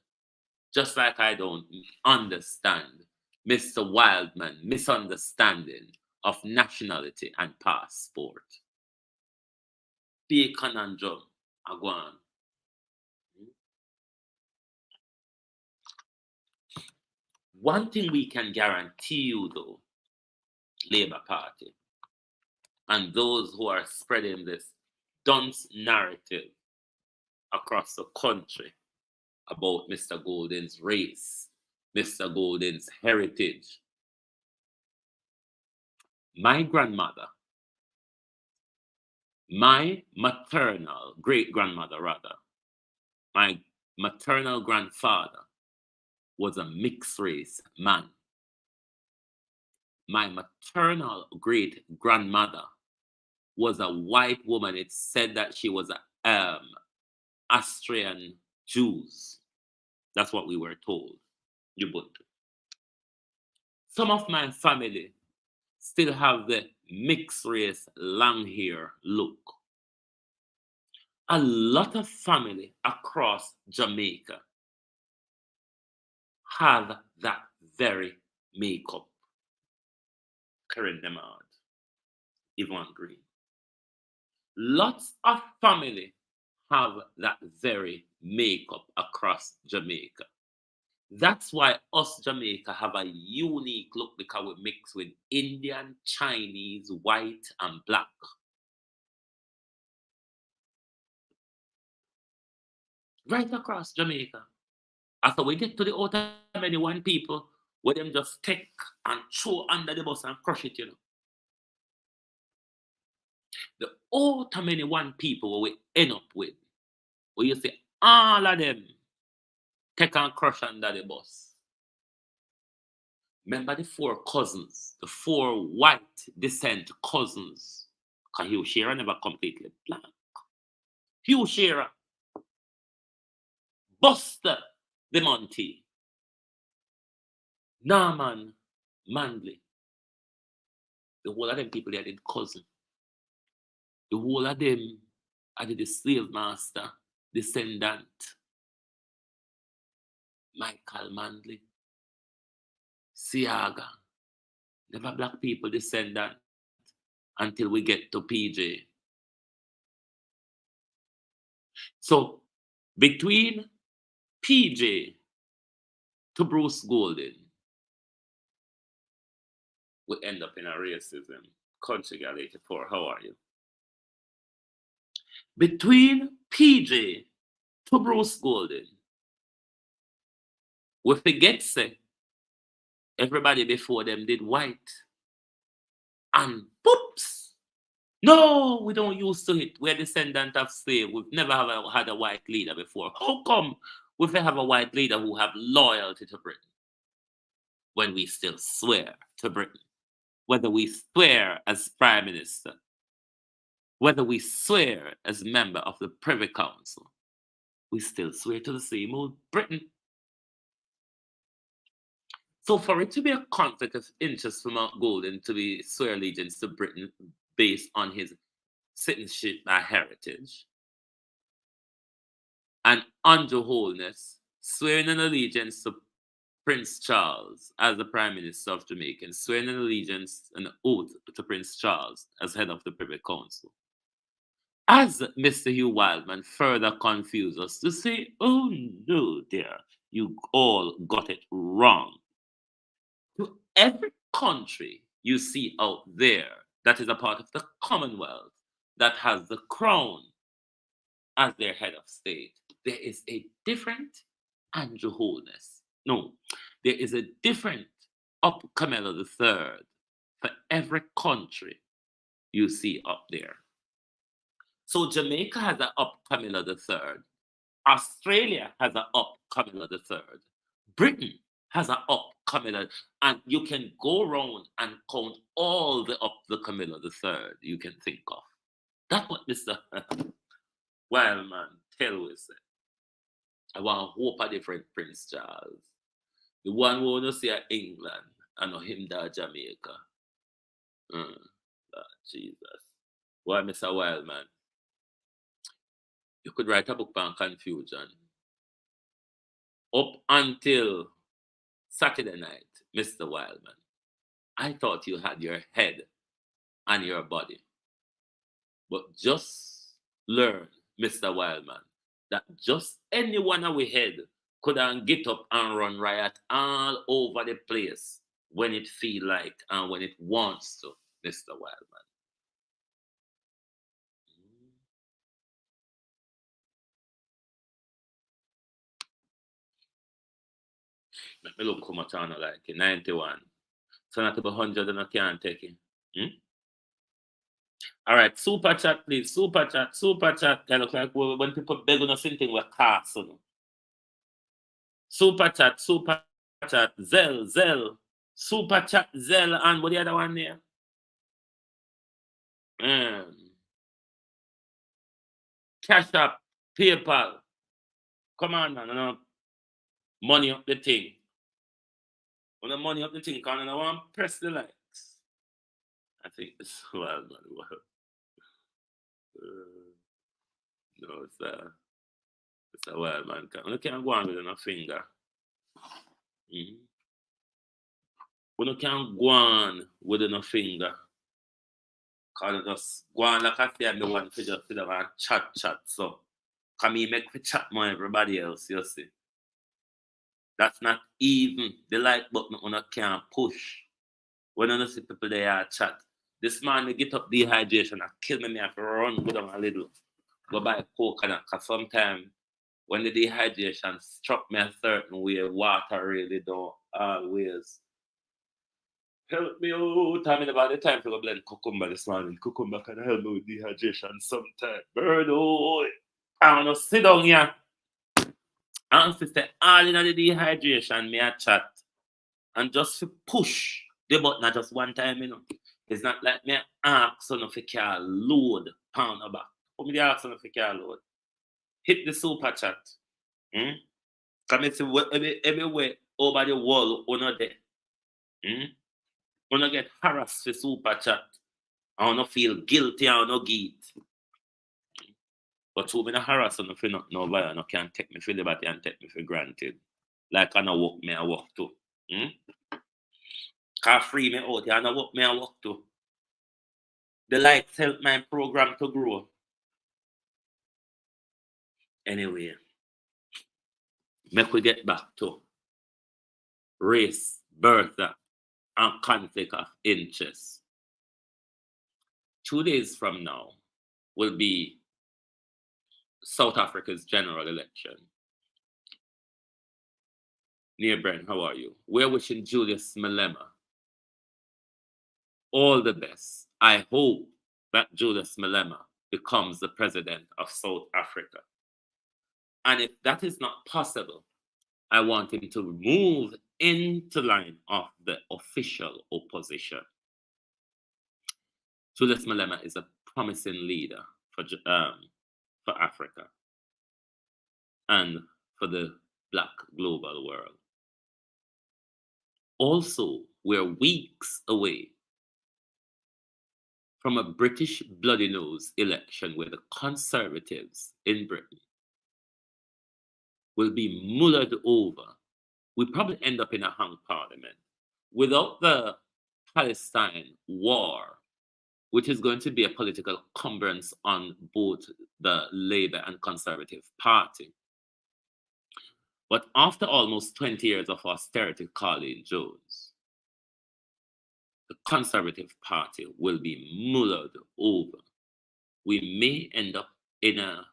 S4: Just like I don't understand Mr. Wildman misunderstanding of nationality and passport. Be a conundrum, Agwan. One thing we can guarantee you, though, Labour Party, and those who are spreading this dunce narrative across the country about Mr. Golden's race, Mr. Golden's heritage. My grandmother, my maternal great-grandmother rather, my maternal grandfather was a mixed race man. My maternal great-grandmother was a white woman. It said that she was a Austrian Jews. That's what we were told. Ubuntu. Some of my family still have the mixed race long hair look. A lot of family across Jamaica have that very makeup. Karen Demard, Yvonne Green. Lots of family have that very makeup across Jamaica. That's why us Jamaica have a unique look, because we mix with Indian, Chinese, white, and black. Right across Jamaica. After we get to the outer many one people, where them just take and throw under the bus and crush it, you know. The outer many one people where we end up with, where you see all of them take and crush under the bus. Remember the four cousins, the four white descent cousins. Because Hugh Shearer never completely black. Hugh Shearer, Buster the Monty, Norman Manley. The whole of them people they did cousin. The whole of them are the slave master descendant. Michael Manley, Siaga, never black people descendant until we get to PJ. So between PJ to Bruce Golden, we end up in a racism. Country Girl 84, how are you? Between PJ to Bruce Golden, we forget say everybody before them did white. And poops! No, we don't used to it. We're descendant of slave. We've never had a white leader before. How come we have a white leader who have loyalty to Britain when we still swear to Britain? Whether we swear as Prime Minister, whether we swear as member of the Privy Council, we still swear to the same old Britain. So for it to be a conflict of interest for Mount Golden to be swear allegiance to Britain based on his citizenship by heritage, and Andrew Holness swearing an allegiance to Prince Charles as the Prime Minister of Jamaica, swearing an allegiance and oath to Prince Charles as head of the Privy Council. As Mr. Hugh Wildman further confused us to say, oh no, dear, you all got it wrong. To every country you see out there that is a part of the Commonwealth, that has the crown as their head of state, there is a different Andrew Holness. No, there is a different up Camilla III for every country you see up there. So Jamaica has an up Camilla III. Australia has an up Camilla III. Britain has an up Camilla, and you can go around and count all the up the Camilla III you can think of. That's what Mr. Wildman tell us. I want to hope a different Prince Charles. The one who want to see England and know him that Jamaica. Jesus. Why, Mr. Wildman? You could write a book on confusion. Up until Saturday night, Mr. Wildman, I thought you had your head and your body. But just learn, Mr. Wildman, that just any one of we head couldn't get up and run riot all over the place when it feel like and when it wants to, Mr. Wildman. Let me look how much I like it. 91. So not about 100 and I can't take it. All right, super chat, please. Super chat, super chat. Kind of like when people beg on us something we're cast. Super chat, Zell. Super chat, Zell, and what the other one there? Cash App, PayPal. Come on, man. Money up the thing. When the money up the thing, can I want to press the likes? I think it's wild, man. No, it's a wild man. You can't go on with a finger. You can't go on with a finger. Because you just go on like I say, I'm the one to just sit down and chat. So, can me make me chat more everybody else, you see? That's not even the like button on a can push. When I see people there chat. This man will get up dehydration and kill me. I have to run with them a little. Go buy a coconut. Because sometimes when the dehydration struck me a certain way, water really don't always help me out. I mean, about the time to go blend cucumber this morning. Cucumber can help me with dehydration sometimes. Bird, I want to sit down here. And sister, all in the dehydration, me a chat. And just to push the button just one time, you know. It's not like me ask on if you can load pound or back. How me ask on if you can load? Hit the super chat. Come and see everywhere over the wall on there. When I get harassed for super chat, I don't feel guilty, I don't get. But who been harassed on for not know why I can't take me for liberty and take me for granted. Like I know walk me, I walk too. Can't free me out, I know walk me, I walk too. The lights help my program to grow. Anyway, make we get back to race, birth, and conflict of interest. 2 days from now will be South Africa's general election. Near Brent, how are you? We're wishing Julius Malema all the best. I hope that Julius Malema becomes the president of South Africa. And if that is not possible, I want him to move into line of the official opposition. Julius Malema is a promising leader for Africa and for the Black global world. Also, we're weeks away from a British bloody nose election where the Conservatives in Britain will be mullered over. We probably end up in a hung parliament. Without the Palestine war, which is going to be a political cumbrance on both the Labour and Conservative Party. But after almost 20 years of austerity, Colleen Jones, the Conservative Party will be mullered over. We may end up in a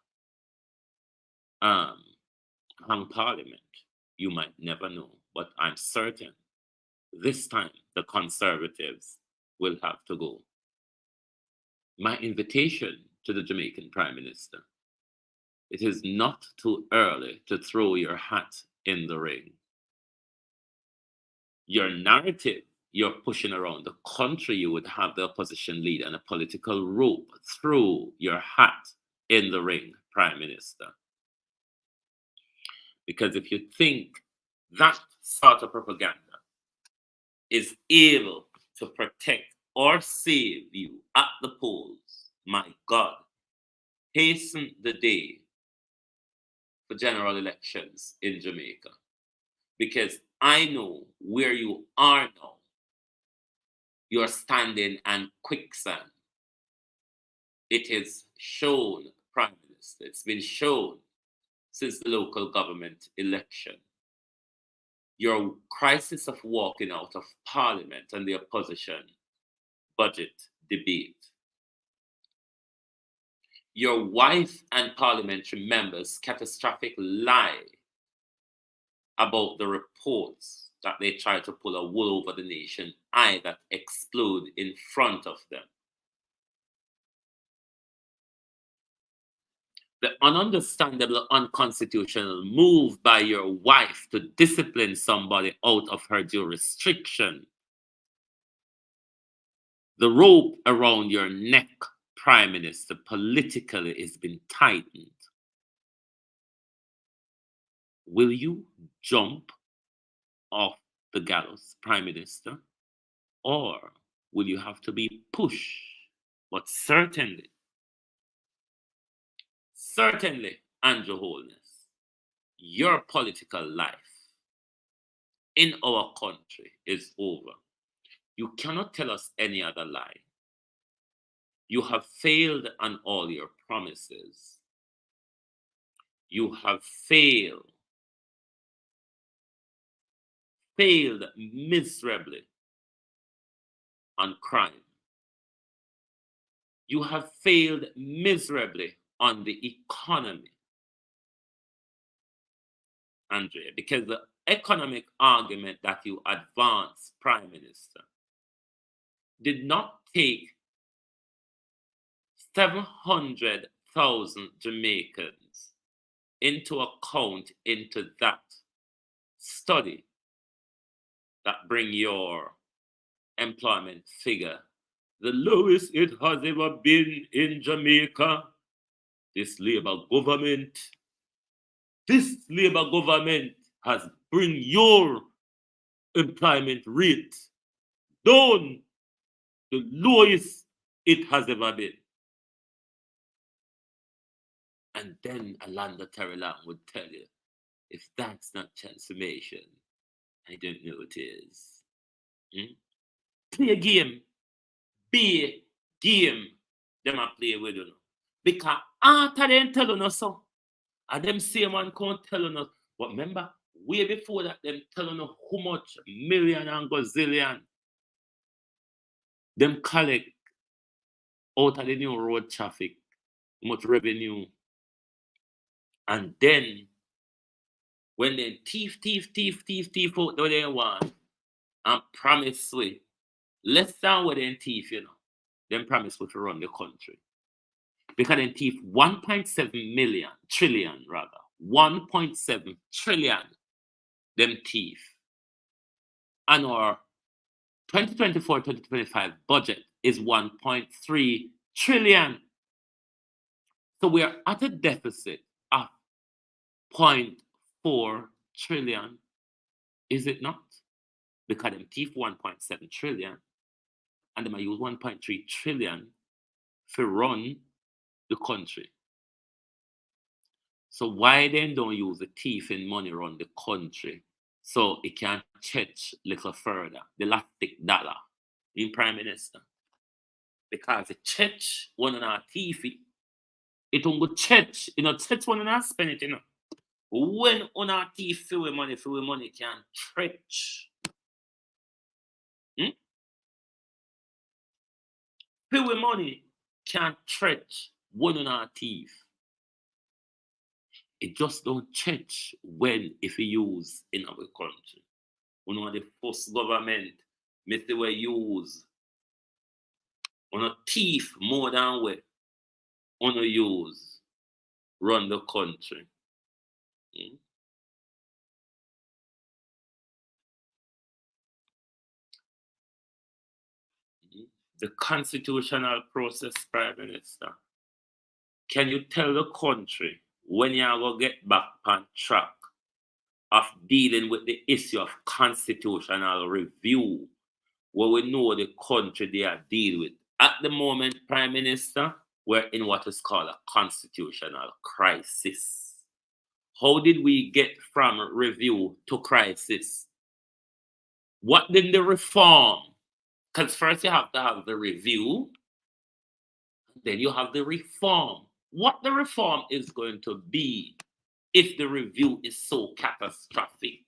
S4: hung parliament. You might never know, but I'm certain this time the Conservatives will have to go. My invitation to the Jamaican Prime Minister, it is not too early to throw your hat in the ring. Your narrative you're pushing around the country, you would have the opposition leader and a political rope. Throw your hat in the ring, Prime Minister. Because if you think that sort of propaganda is able to protect or save you at the polls, my God, hasten the day for general elections in Jamaica. Because I know where you are now. You're standing in quicksand. It is shown, Prime Minister, it's been shown since the local government election. Your crisis of walking out of Parliament and the opposition budget debate. Your wife and parliamentary members' catastrophic lie about the reports that they try to pull a wool over the nation eye that explode in front of them. The ununderstandable, unconstitutional move by your wife to discipline somebody out of her jurisdiction. The rope around your neck, Prime Minister, politically is been tightened. Will you jump off the gallows, Prime Minister? Or will you have to be pushed? But certainly, Andrew Holness, your political life in our country is over. You cannot tell us any other lie. You have failed on all your promises. You have failed miserably on crime. You have failed miserably on the economy, Andrea, because the economic argument that you advanced, Prime Minister, did not take 700,000 Jamaicans into account into that study that bring your employment figure the lowest it has ever been in Jamaica. This Labour government has bring your employment rate down the lowest it has ever been. And then Alanda Terrelang would tell you, if that's not transformation, I don't know what it is. Play a game. Be a game. Them a play with you. Because after them telling us so, and them same one can't tell us. But remember, way before that, them telling us how much million and gazillion them collect out of the new road traffic, how much revenue. And then, when they thief out what they want, and promise we, less than what they thief, them promise we to run the country. Because they thief 1.7 trillion, 1.7 trillion, them thief. And our 2024-2025 budget is 1.3 trillion. So we are at a deficit of 0.4 trillion, is it not? Because them thief 1.7 trillion and they might use 1.3 trillion to run the country. So why then don't use the thieving money run the country so it can stretch little further, the elastic dollar in Prime Minister? Because the church one and our thief it don't go church, church one and our spend it, When on our thief fill money can stretch. Fill money can stretch one on our thief. It just don't change when if we use in our country. The first government make the way use on a thief more than we on a use run the country. The constitutional process, Prime Minister. Can you tell the country when you are going to get back on track of dealing with the issue of constitutional review, where we know the country they are dealing with? At the moment, Prime Minister, we're in what is called a constitutional crisis. How did we get from review to crisis? What did the reform? Because first you have to have the review, then you have the reform. What the reform is going to be if the review is so catastrophic?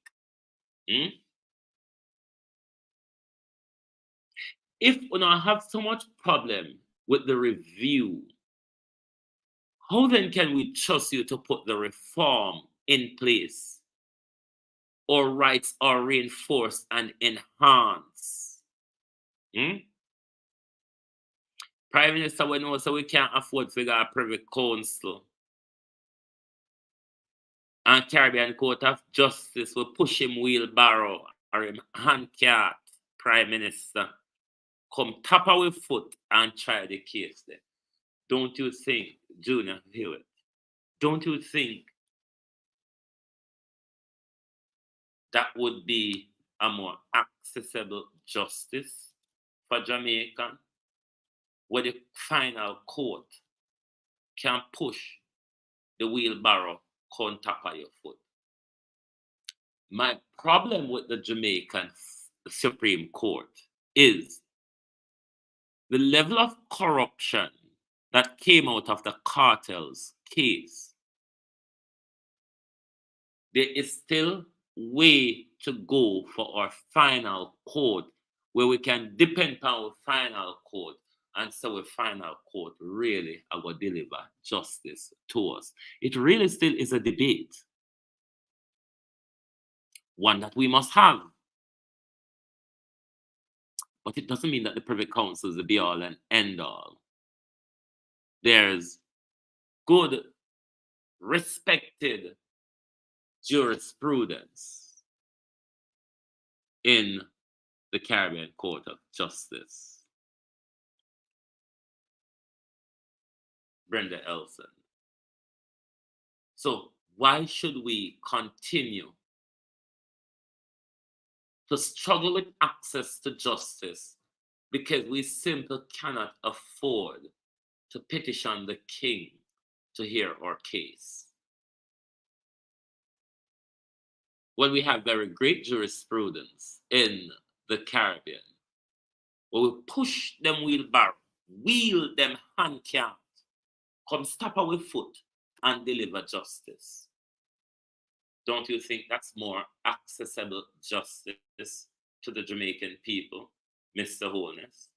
S4: If we don't have so much problem with the review, how then can we trust you to put the reform in place, or rights are reinforced and enhanced? Prime Minister, we know so we can't afford to figure a privy council. And Caribbean Court of Justice will push him wheelbarrow or him handcart, Prime Minister. Come tap our foot and try the case there. Don't you think, Junior Hewitt, don't you think that would be a more accessible justice for Jamaica, where the final court can push the wheelbarrow on top of your foot? My problem with the Jamaican Supreme Court is the level of corruption that came out of the cartels case. There is still way to go for our final court, where we can depend on our final court, and so a final court really will deliver justice to us. It really still is a debate, one that we must have. But it doesn't mean that the Privy Council is the be-all and end-all. There's good, respected jurisprudence in the Caribbean Court of Justice. Brenda Elson. So why should we continue to struggle with access to justice because we simply cannot afford to petition the king to hear our case? When we have very great jurisprudence in the Caribbean, where we push them wheelbarrow, wheel them handcart, come stop our foot and deliver justice. Don't you think that's more accessible justice to the Jamaican people, Mr. Holness?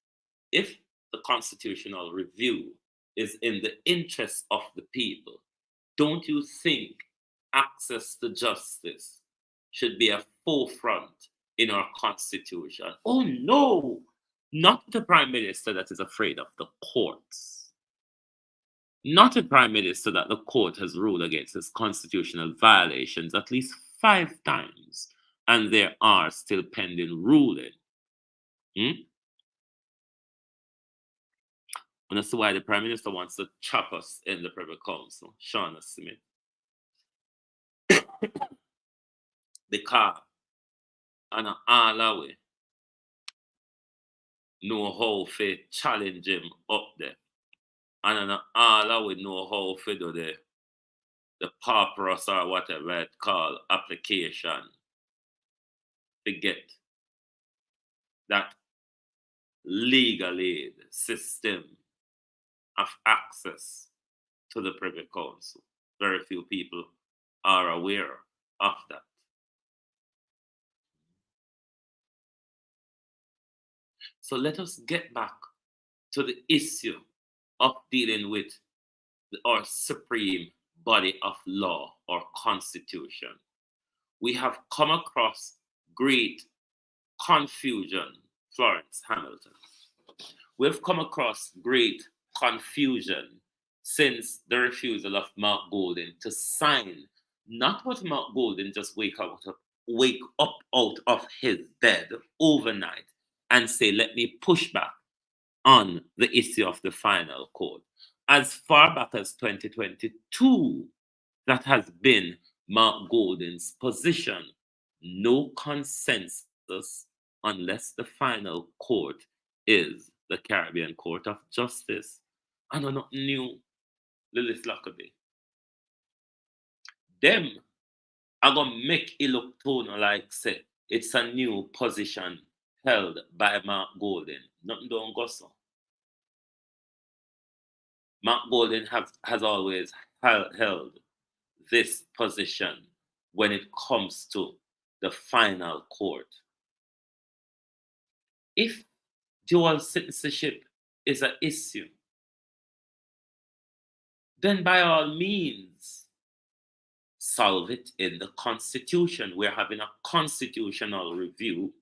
S4: If the constitutional review is in the interest of the people, don't you think access to justice should be a forefront in our constitution? Oh no, not the Prime Minister that is afraid of the courts. Not a Prime Minister that the court has ruled against his constitutional violations at least 5 times, and there are still pending ruling. And that's why the Prime Minister wants to chop us in the Privy Council, Shauna Smith. Because and all our way know how to challenge him up there. And all we know how to do the papyrus or whatever it called application to get that legal aid system of access to the Privy Council. Very few people are aware of that. So let us get back to the issue of dealing with our supreme body of law, or constitution. We have come across great confusion, Florence Hamilton. We've come across great confusion since the refusal of Mark Golding to sign, not what Mark Golding just wake up out of his bed overnight and say, let me push back on the issue of the final court. As far back as 2022, that has been Mark Golding's position. No consensus unless the final court is the Caribbean Court of Justice. I know not new, Lilith Lockerbie. Them are going to make it look tone like say it's a new position held by Mark Golding. Nothing don't go so. Mark Golding has always held this position when it comes to the final court. If dual citizenship is an issue, then by all means, solve it in the Constitution. We're having a constitutional review,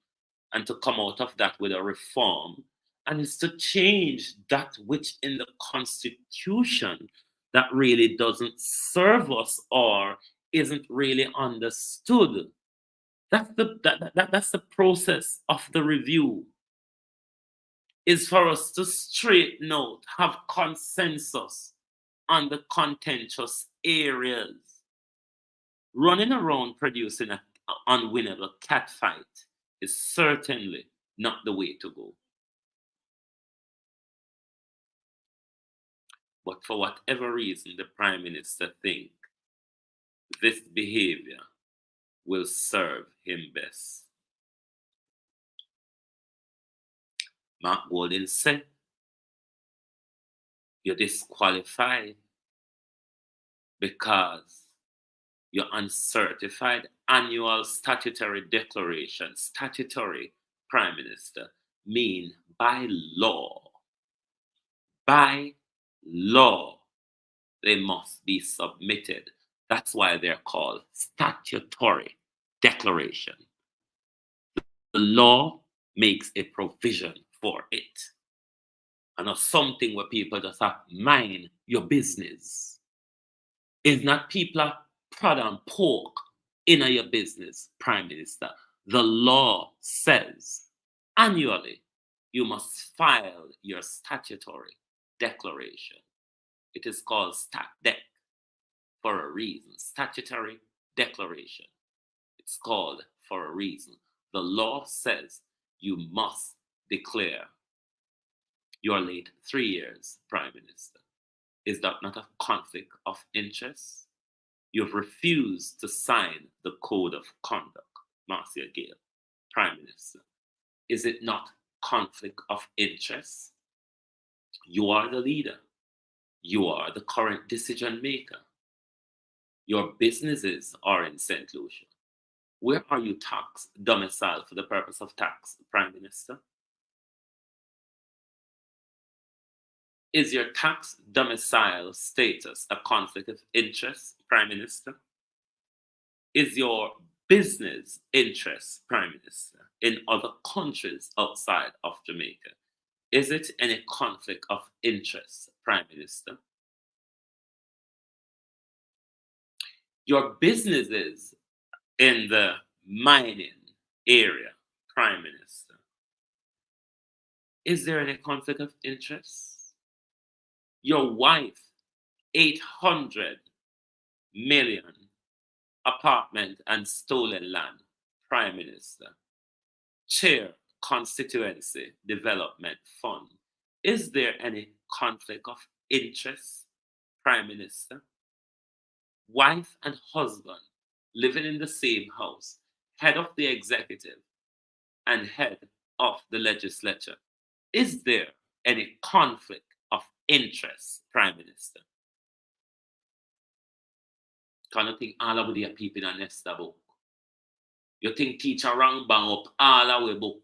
S4: and to come out of that with a reform, and it's to change that which in the Constitution that really doesn't serve us or isn't really understood. That's the process of the review, is for us to straighten out, have consensus on the contentious areas. Running around producing an unwinnable catfight is certainly not the way to go. But for whatever reason, the Prime Minister thinks this behavior will serve him best. Mark Golding said, you're disqualified because your uncertified annual statutory declaration, statutory Prime Minister, mean by law, they must be submitted. That's why they're called statutory declaration. The law makes a provision for it. And not something where people just have mind your business. It's not people are prod and poke in your business, Prime Minister. The law says annually you must file your statutory declaration. It is called StatDec for a reason. Statutory declaration. It's called for a reason. The law says you must declare your late 3 years Prime Minister. Is that not a conflict of interest? You've refused to sign the Code of Conduct, Marcia Gale, Prime Minister. Is it not conflict of interest? You are the leader. You are the current decision maker. Your businesses are in St. Lucia. Where are you tax domiciled for the purpose of tax, Prime Minister? Is your tax domicile status a conflict of interest, Prime Minister? Is your business interest, Prime Minister, in other countries outside of Jamaica? Is it any conflict of interest, Prime Minister? Your businesses in the mining area, Prime Minister, is there any conflict of interest? Your wife, 800 million apartment and stolen land, Prime Minister, chair constituency development fund. Is there any conflict of interest, Prime Minister? Wife and husband living in the same house, head of the executive and head of the legislature. Is there any conflict of interest, Prime Minister? Can you think all of the people in a nesta book? You think teacher rang bang up all our book,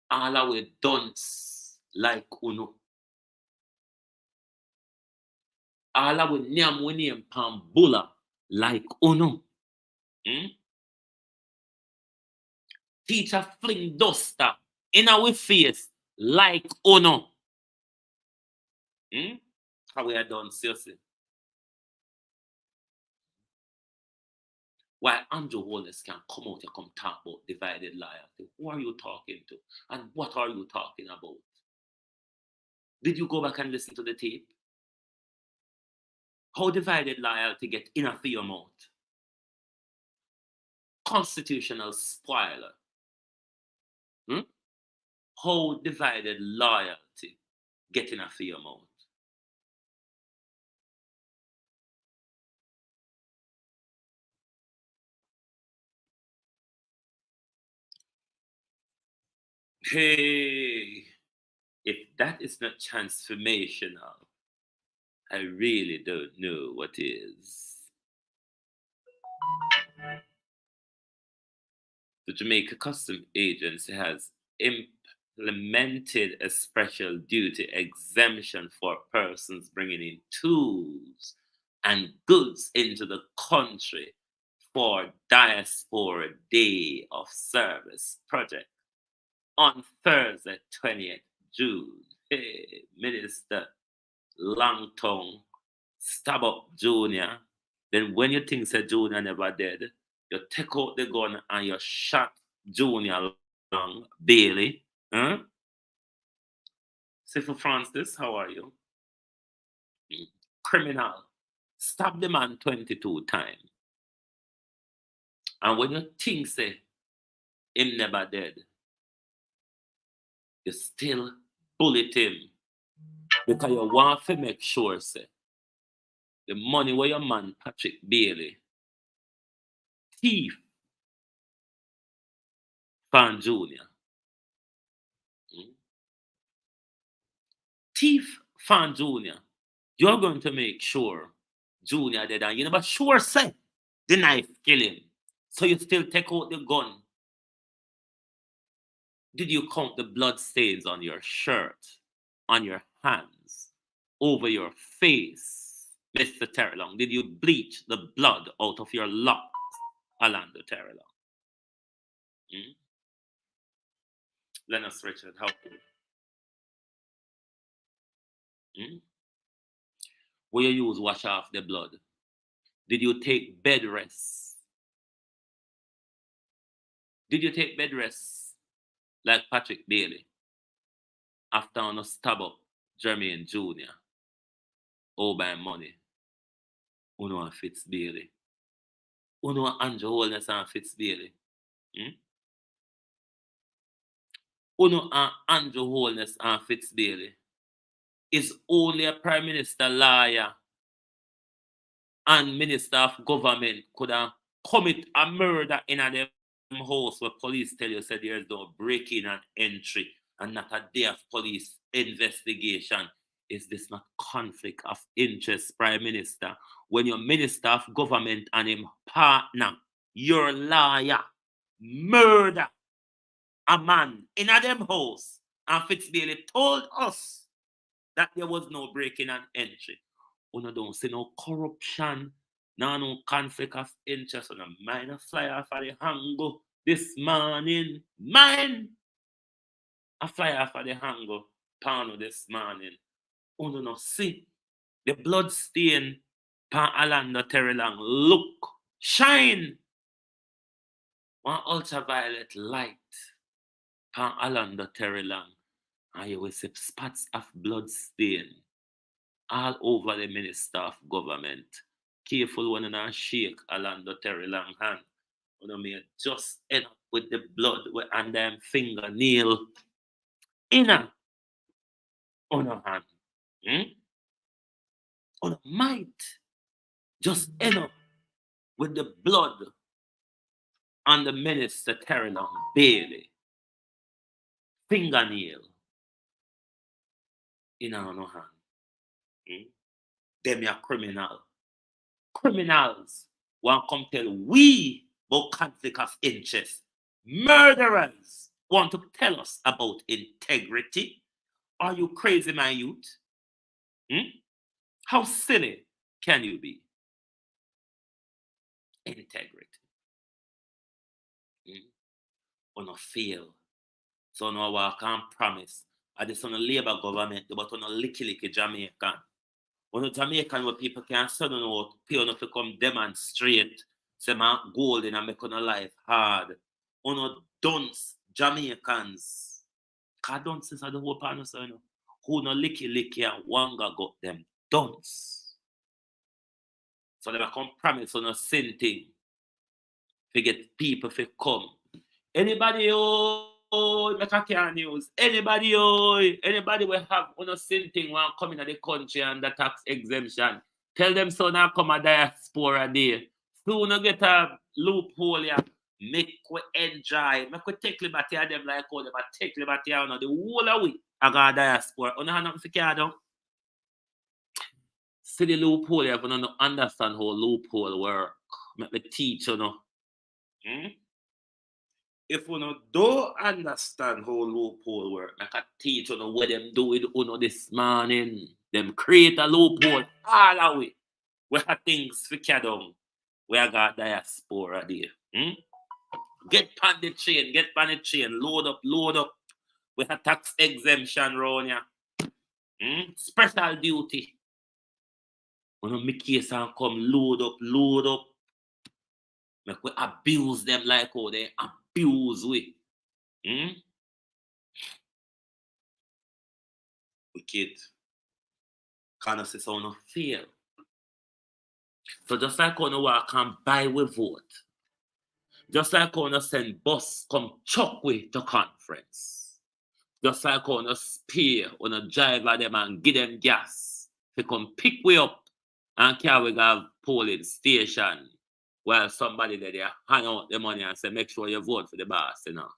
S4: all our dunce like uno. All our name we name Pambula like uno. Teacher fling duster in our face like uno. How we are done, seriously. Why Andrew Wallace can come out and come talk about divided loyalty? Who are you talking to? And what are you talking about? Did you go back and listen to the tape? How divided loyalty get in for your mouth? Constitutional spoiler. How divided loyalty get in for your mouth? Hey, if that is not transformational, I really don't know what is. the Jamaica Customs Agency has implemented a special duty exemption for persons bringing in tools and goods into the country for Diaspora Day of Service project on Thursday, 20th June. Hey, Minister Longtongue stab up Junior. Then when you think that Junior never dead, you take out the gun and you shot Junior Long Bailey. Huh? Sister Francis, how are you? Criminal. Stab the man 22 times. And when you think say him never dead, you still bullet him. Because you want to make sure say the money where your man Patrick Bailey thief Fan Junior. Thief Fan Junior. You're going to make sure Junior dead and you never sure say the knife kill him. So you still take out the gun. Did you count the blood stains on your shirt, on your hands, over your face, Mr. Terrelong? Did you bleach the blood out of your locks, Orlando Terrelong? Lennox Richard, how could you? Will you use wash off the blood? Did you take bed rest? Did you take bed rest like Patrick Bailey after on a stab up Jermaine Jr. all by money? Uno and Fitz Bailey. Uno and Andrew Holness and Fitz Bailey. Uno and Andrew Holness and Fitz Bailey is only a Prime Minister lawyer and Minister of Government could have commit a murder in a them house where police tell you said there's no break-in and entry and not a day of police investigation. Is this not conflict of interest, Prime Minister? When your Minister of Government and him partner, your lawyer, murder a man in a them house, and Fitzbailey told us that there was no break-in and entry. Uno don't see no corruption, no conflict of interest on a minor fly off of the hango this morning. Mine! A fly off of the hango pano this morning. Uno no see the blood stain pan Orlando Terrelong look, shine. One ultraviolet light pan Orlando Terrelong. And you will see spots of blood stain all over the Minister of Government. Careful when you shake Orlando Terrelong hand. You may just end up with the blood and them fingernail inner on your hand. You might just end up with the blood on the Minister Terrelong Bailey fingernail in our hand. Them are criminal. Criminals want come tell we about conflict of interest. Murderers want to tell us about integrity. Are you crazy, my youth? How silly can you be? Integrity. On a fail. So no work and promise. I just on a Labour government, but on a licky Jamaican. On a Jamaican where people can suddenly out, pay on to come demonstrate, say man golden and make on a life hard. On a dunce Jamaicans. Cause dunces are the whole partner, so you know. Who no licky and wanga got them dunce. So they come promise on a sin thing. To get people to come. Anybody make a care news. Anybody will have on a sin thing when come in the country and the tax exemption. Tell them so now come a diaspora day. Soon get a loophole here. Make we enjoy. Make we take liberty of them like how them take liberty on the whole of we. I got a diaspora. You know nothing to care down. See the loophole here if you don't understand how loophole work. Make me teach you know. if you don't understand how loophole work, I can teach you what them do with this morning. Them create a loophole all the way. We have things for down. We have got diaspora there. Get on the chain, load up. We have tax exemption round here. Special duty. When make case and come load up. Make we abuse them like how they abuse we. Wicked. Kind of say so no fear. So just like when we can buy we vote. Just like when send bus come chuck we to conference. Just like when spear when a driver them and give them gas. They come pick we up and carry we go polling station while somebody there they hand out the money and say make sure you vote for the boss, you know.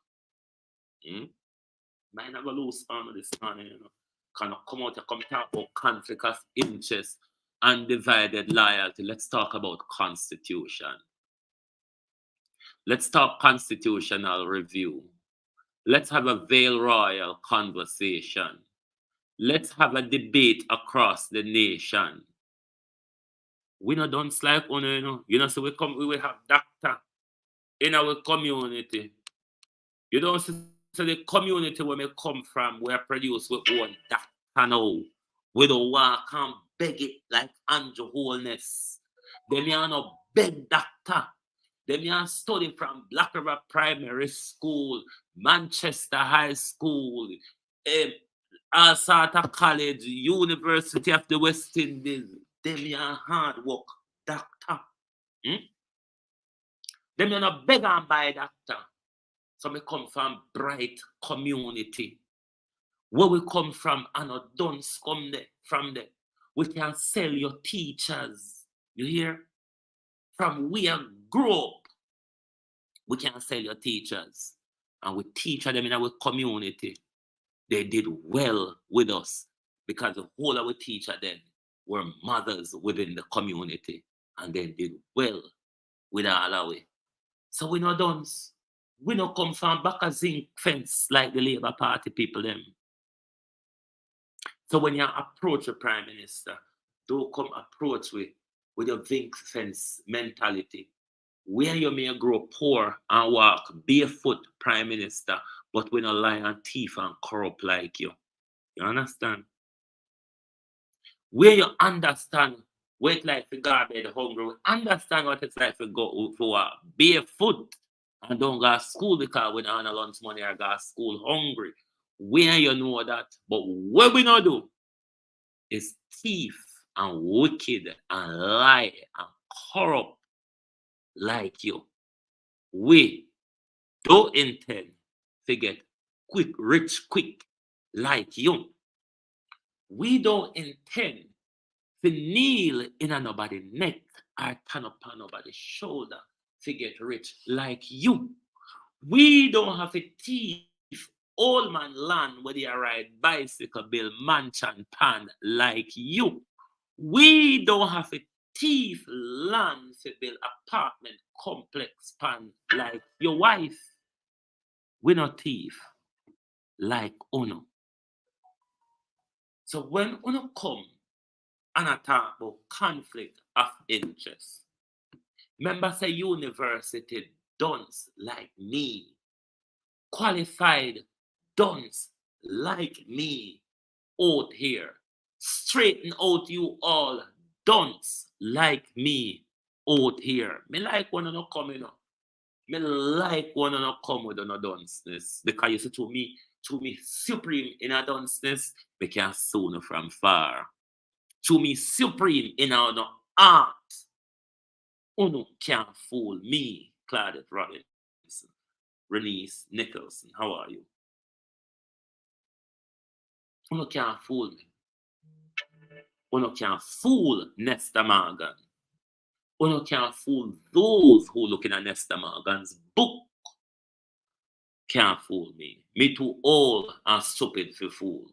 S4: Might never lose on this morning, you know. Kind of come out and come talk about conflict of interest, undivided loyalty. Let's talk about constitution. Let's talk constitutional review. Let's have a Vale Royal conversation. Let's have a debate across the nation. We not done like you know. You know, so we will have doctor in our community. You don't see the community where we come from, we produce we own doctor now. We don't want to beg it like Andrew Holness. Them are no beg doctor. Them are studying from Black River Primary School, Manchester High School, all sort of college, University of the West Indies. Them are hard work doctor. Them are not beg and buy doctor. So we come from bright community. Where we come from and not done come there, from there. We can sell your teachers. You hear? From where grow up, we can sell your teachers. And we teach them in our community. They did well with us because the whole of our teacher then were mothers within the community. And they did well with all our way. So we not done. We don't come from back a zinc fence like the Labour Party people them. So when you approach a Prime Minister, don't come approach with your zinc fence mentality. Where you may grow poor and walk barefoot Prime Minister, but we don't lie and thief and corrupt like you. You understand? Where you understand what it's like to go bed hungry, understand what it's like to go for barefoot. And don't go to school because we don't have lunch money or go to school hungry. Where you know that. But what we not do is thief and wicked and lie and corrupt like you. We don't intend to get rich quick like you. We don't intend to kneel in nobody's neck or turn up on nobody's shoulder to get rich like you. We don't have a thief old man land where they ride bicycle, build mansion pan like you. We don't have a thief land to build apartment complex pan like your wife. We not thief like Uno. So when Uno come and talk about conflict of interest, remember say university dunce like me, qualified dunce like me out here, straighten out you all dunce like me out here. Me like one of no come, you know. Me like one of no come with no dunceness because you see to me supreme in a dunceness, we can soon from far. To me supreme in our no art. Uno can't fool me, Claudette Robinson, Renice Nicholson. How are you? Uno can't fool me. Uno can't fool Nesta Morgan. Uno can't fool those who looking at Nesta Morgan's book. Can't fool me. Me too old and stupid for fool.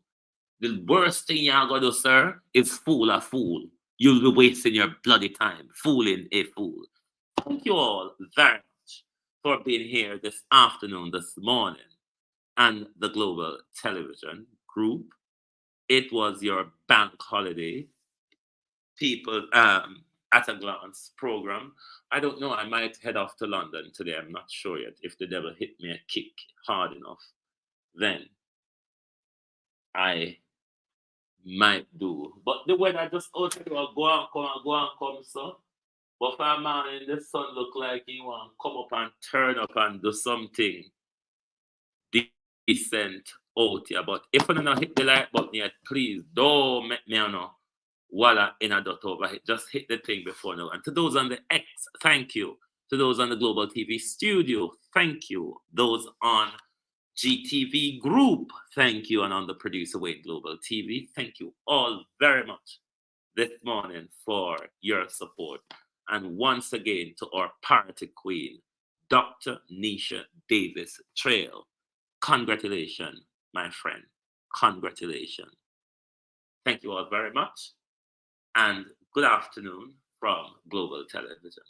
S4: The worst thing you're gonna do, sir, is fool a fool. You'll be wasting your bloody time fooling a fool. Thank you all very much for being here this afternoon, this morning, and the Global Television Group. It was your bank holiday, people at a glance program. I don't know, I might head off to London today. I'm not sure yet. If the devil hit me a kick hard enough, then I might do. But the weather just out here, go and come, so. But for a man in the sun look like he want to come up and turn up and do something decent out here. But if you don't hit the like button yet, please don't make me know walla in a dot over. Just hit the thing before now. And to those on the X, thank you. To those on the Global TV studio, thank you. Those on GTV Group, thank you. And on the Producer Wayne Global TV, thank you all very much this morning for your support. And once again to our party queen, Dr. Nisha Davis Trail. Congratulations, my friend. Congratulations. Thank you all very much. And good afternoon from Global Television.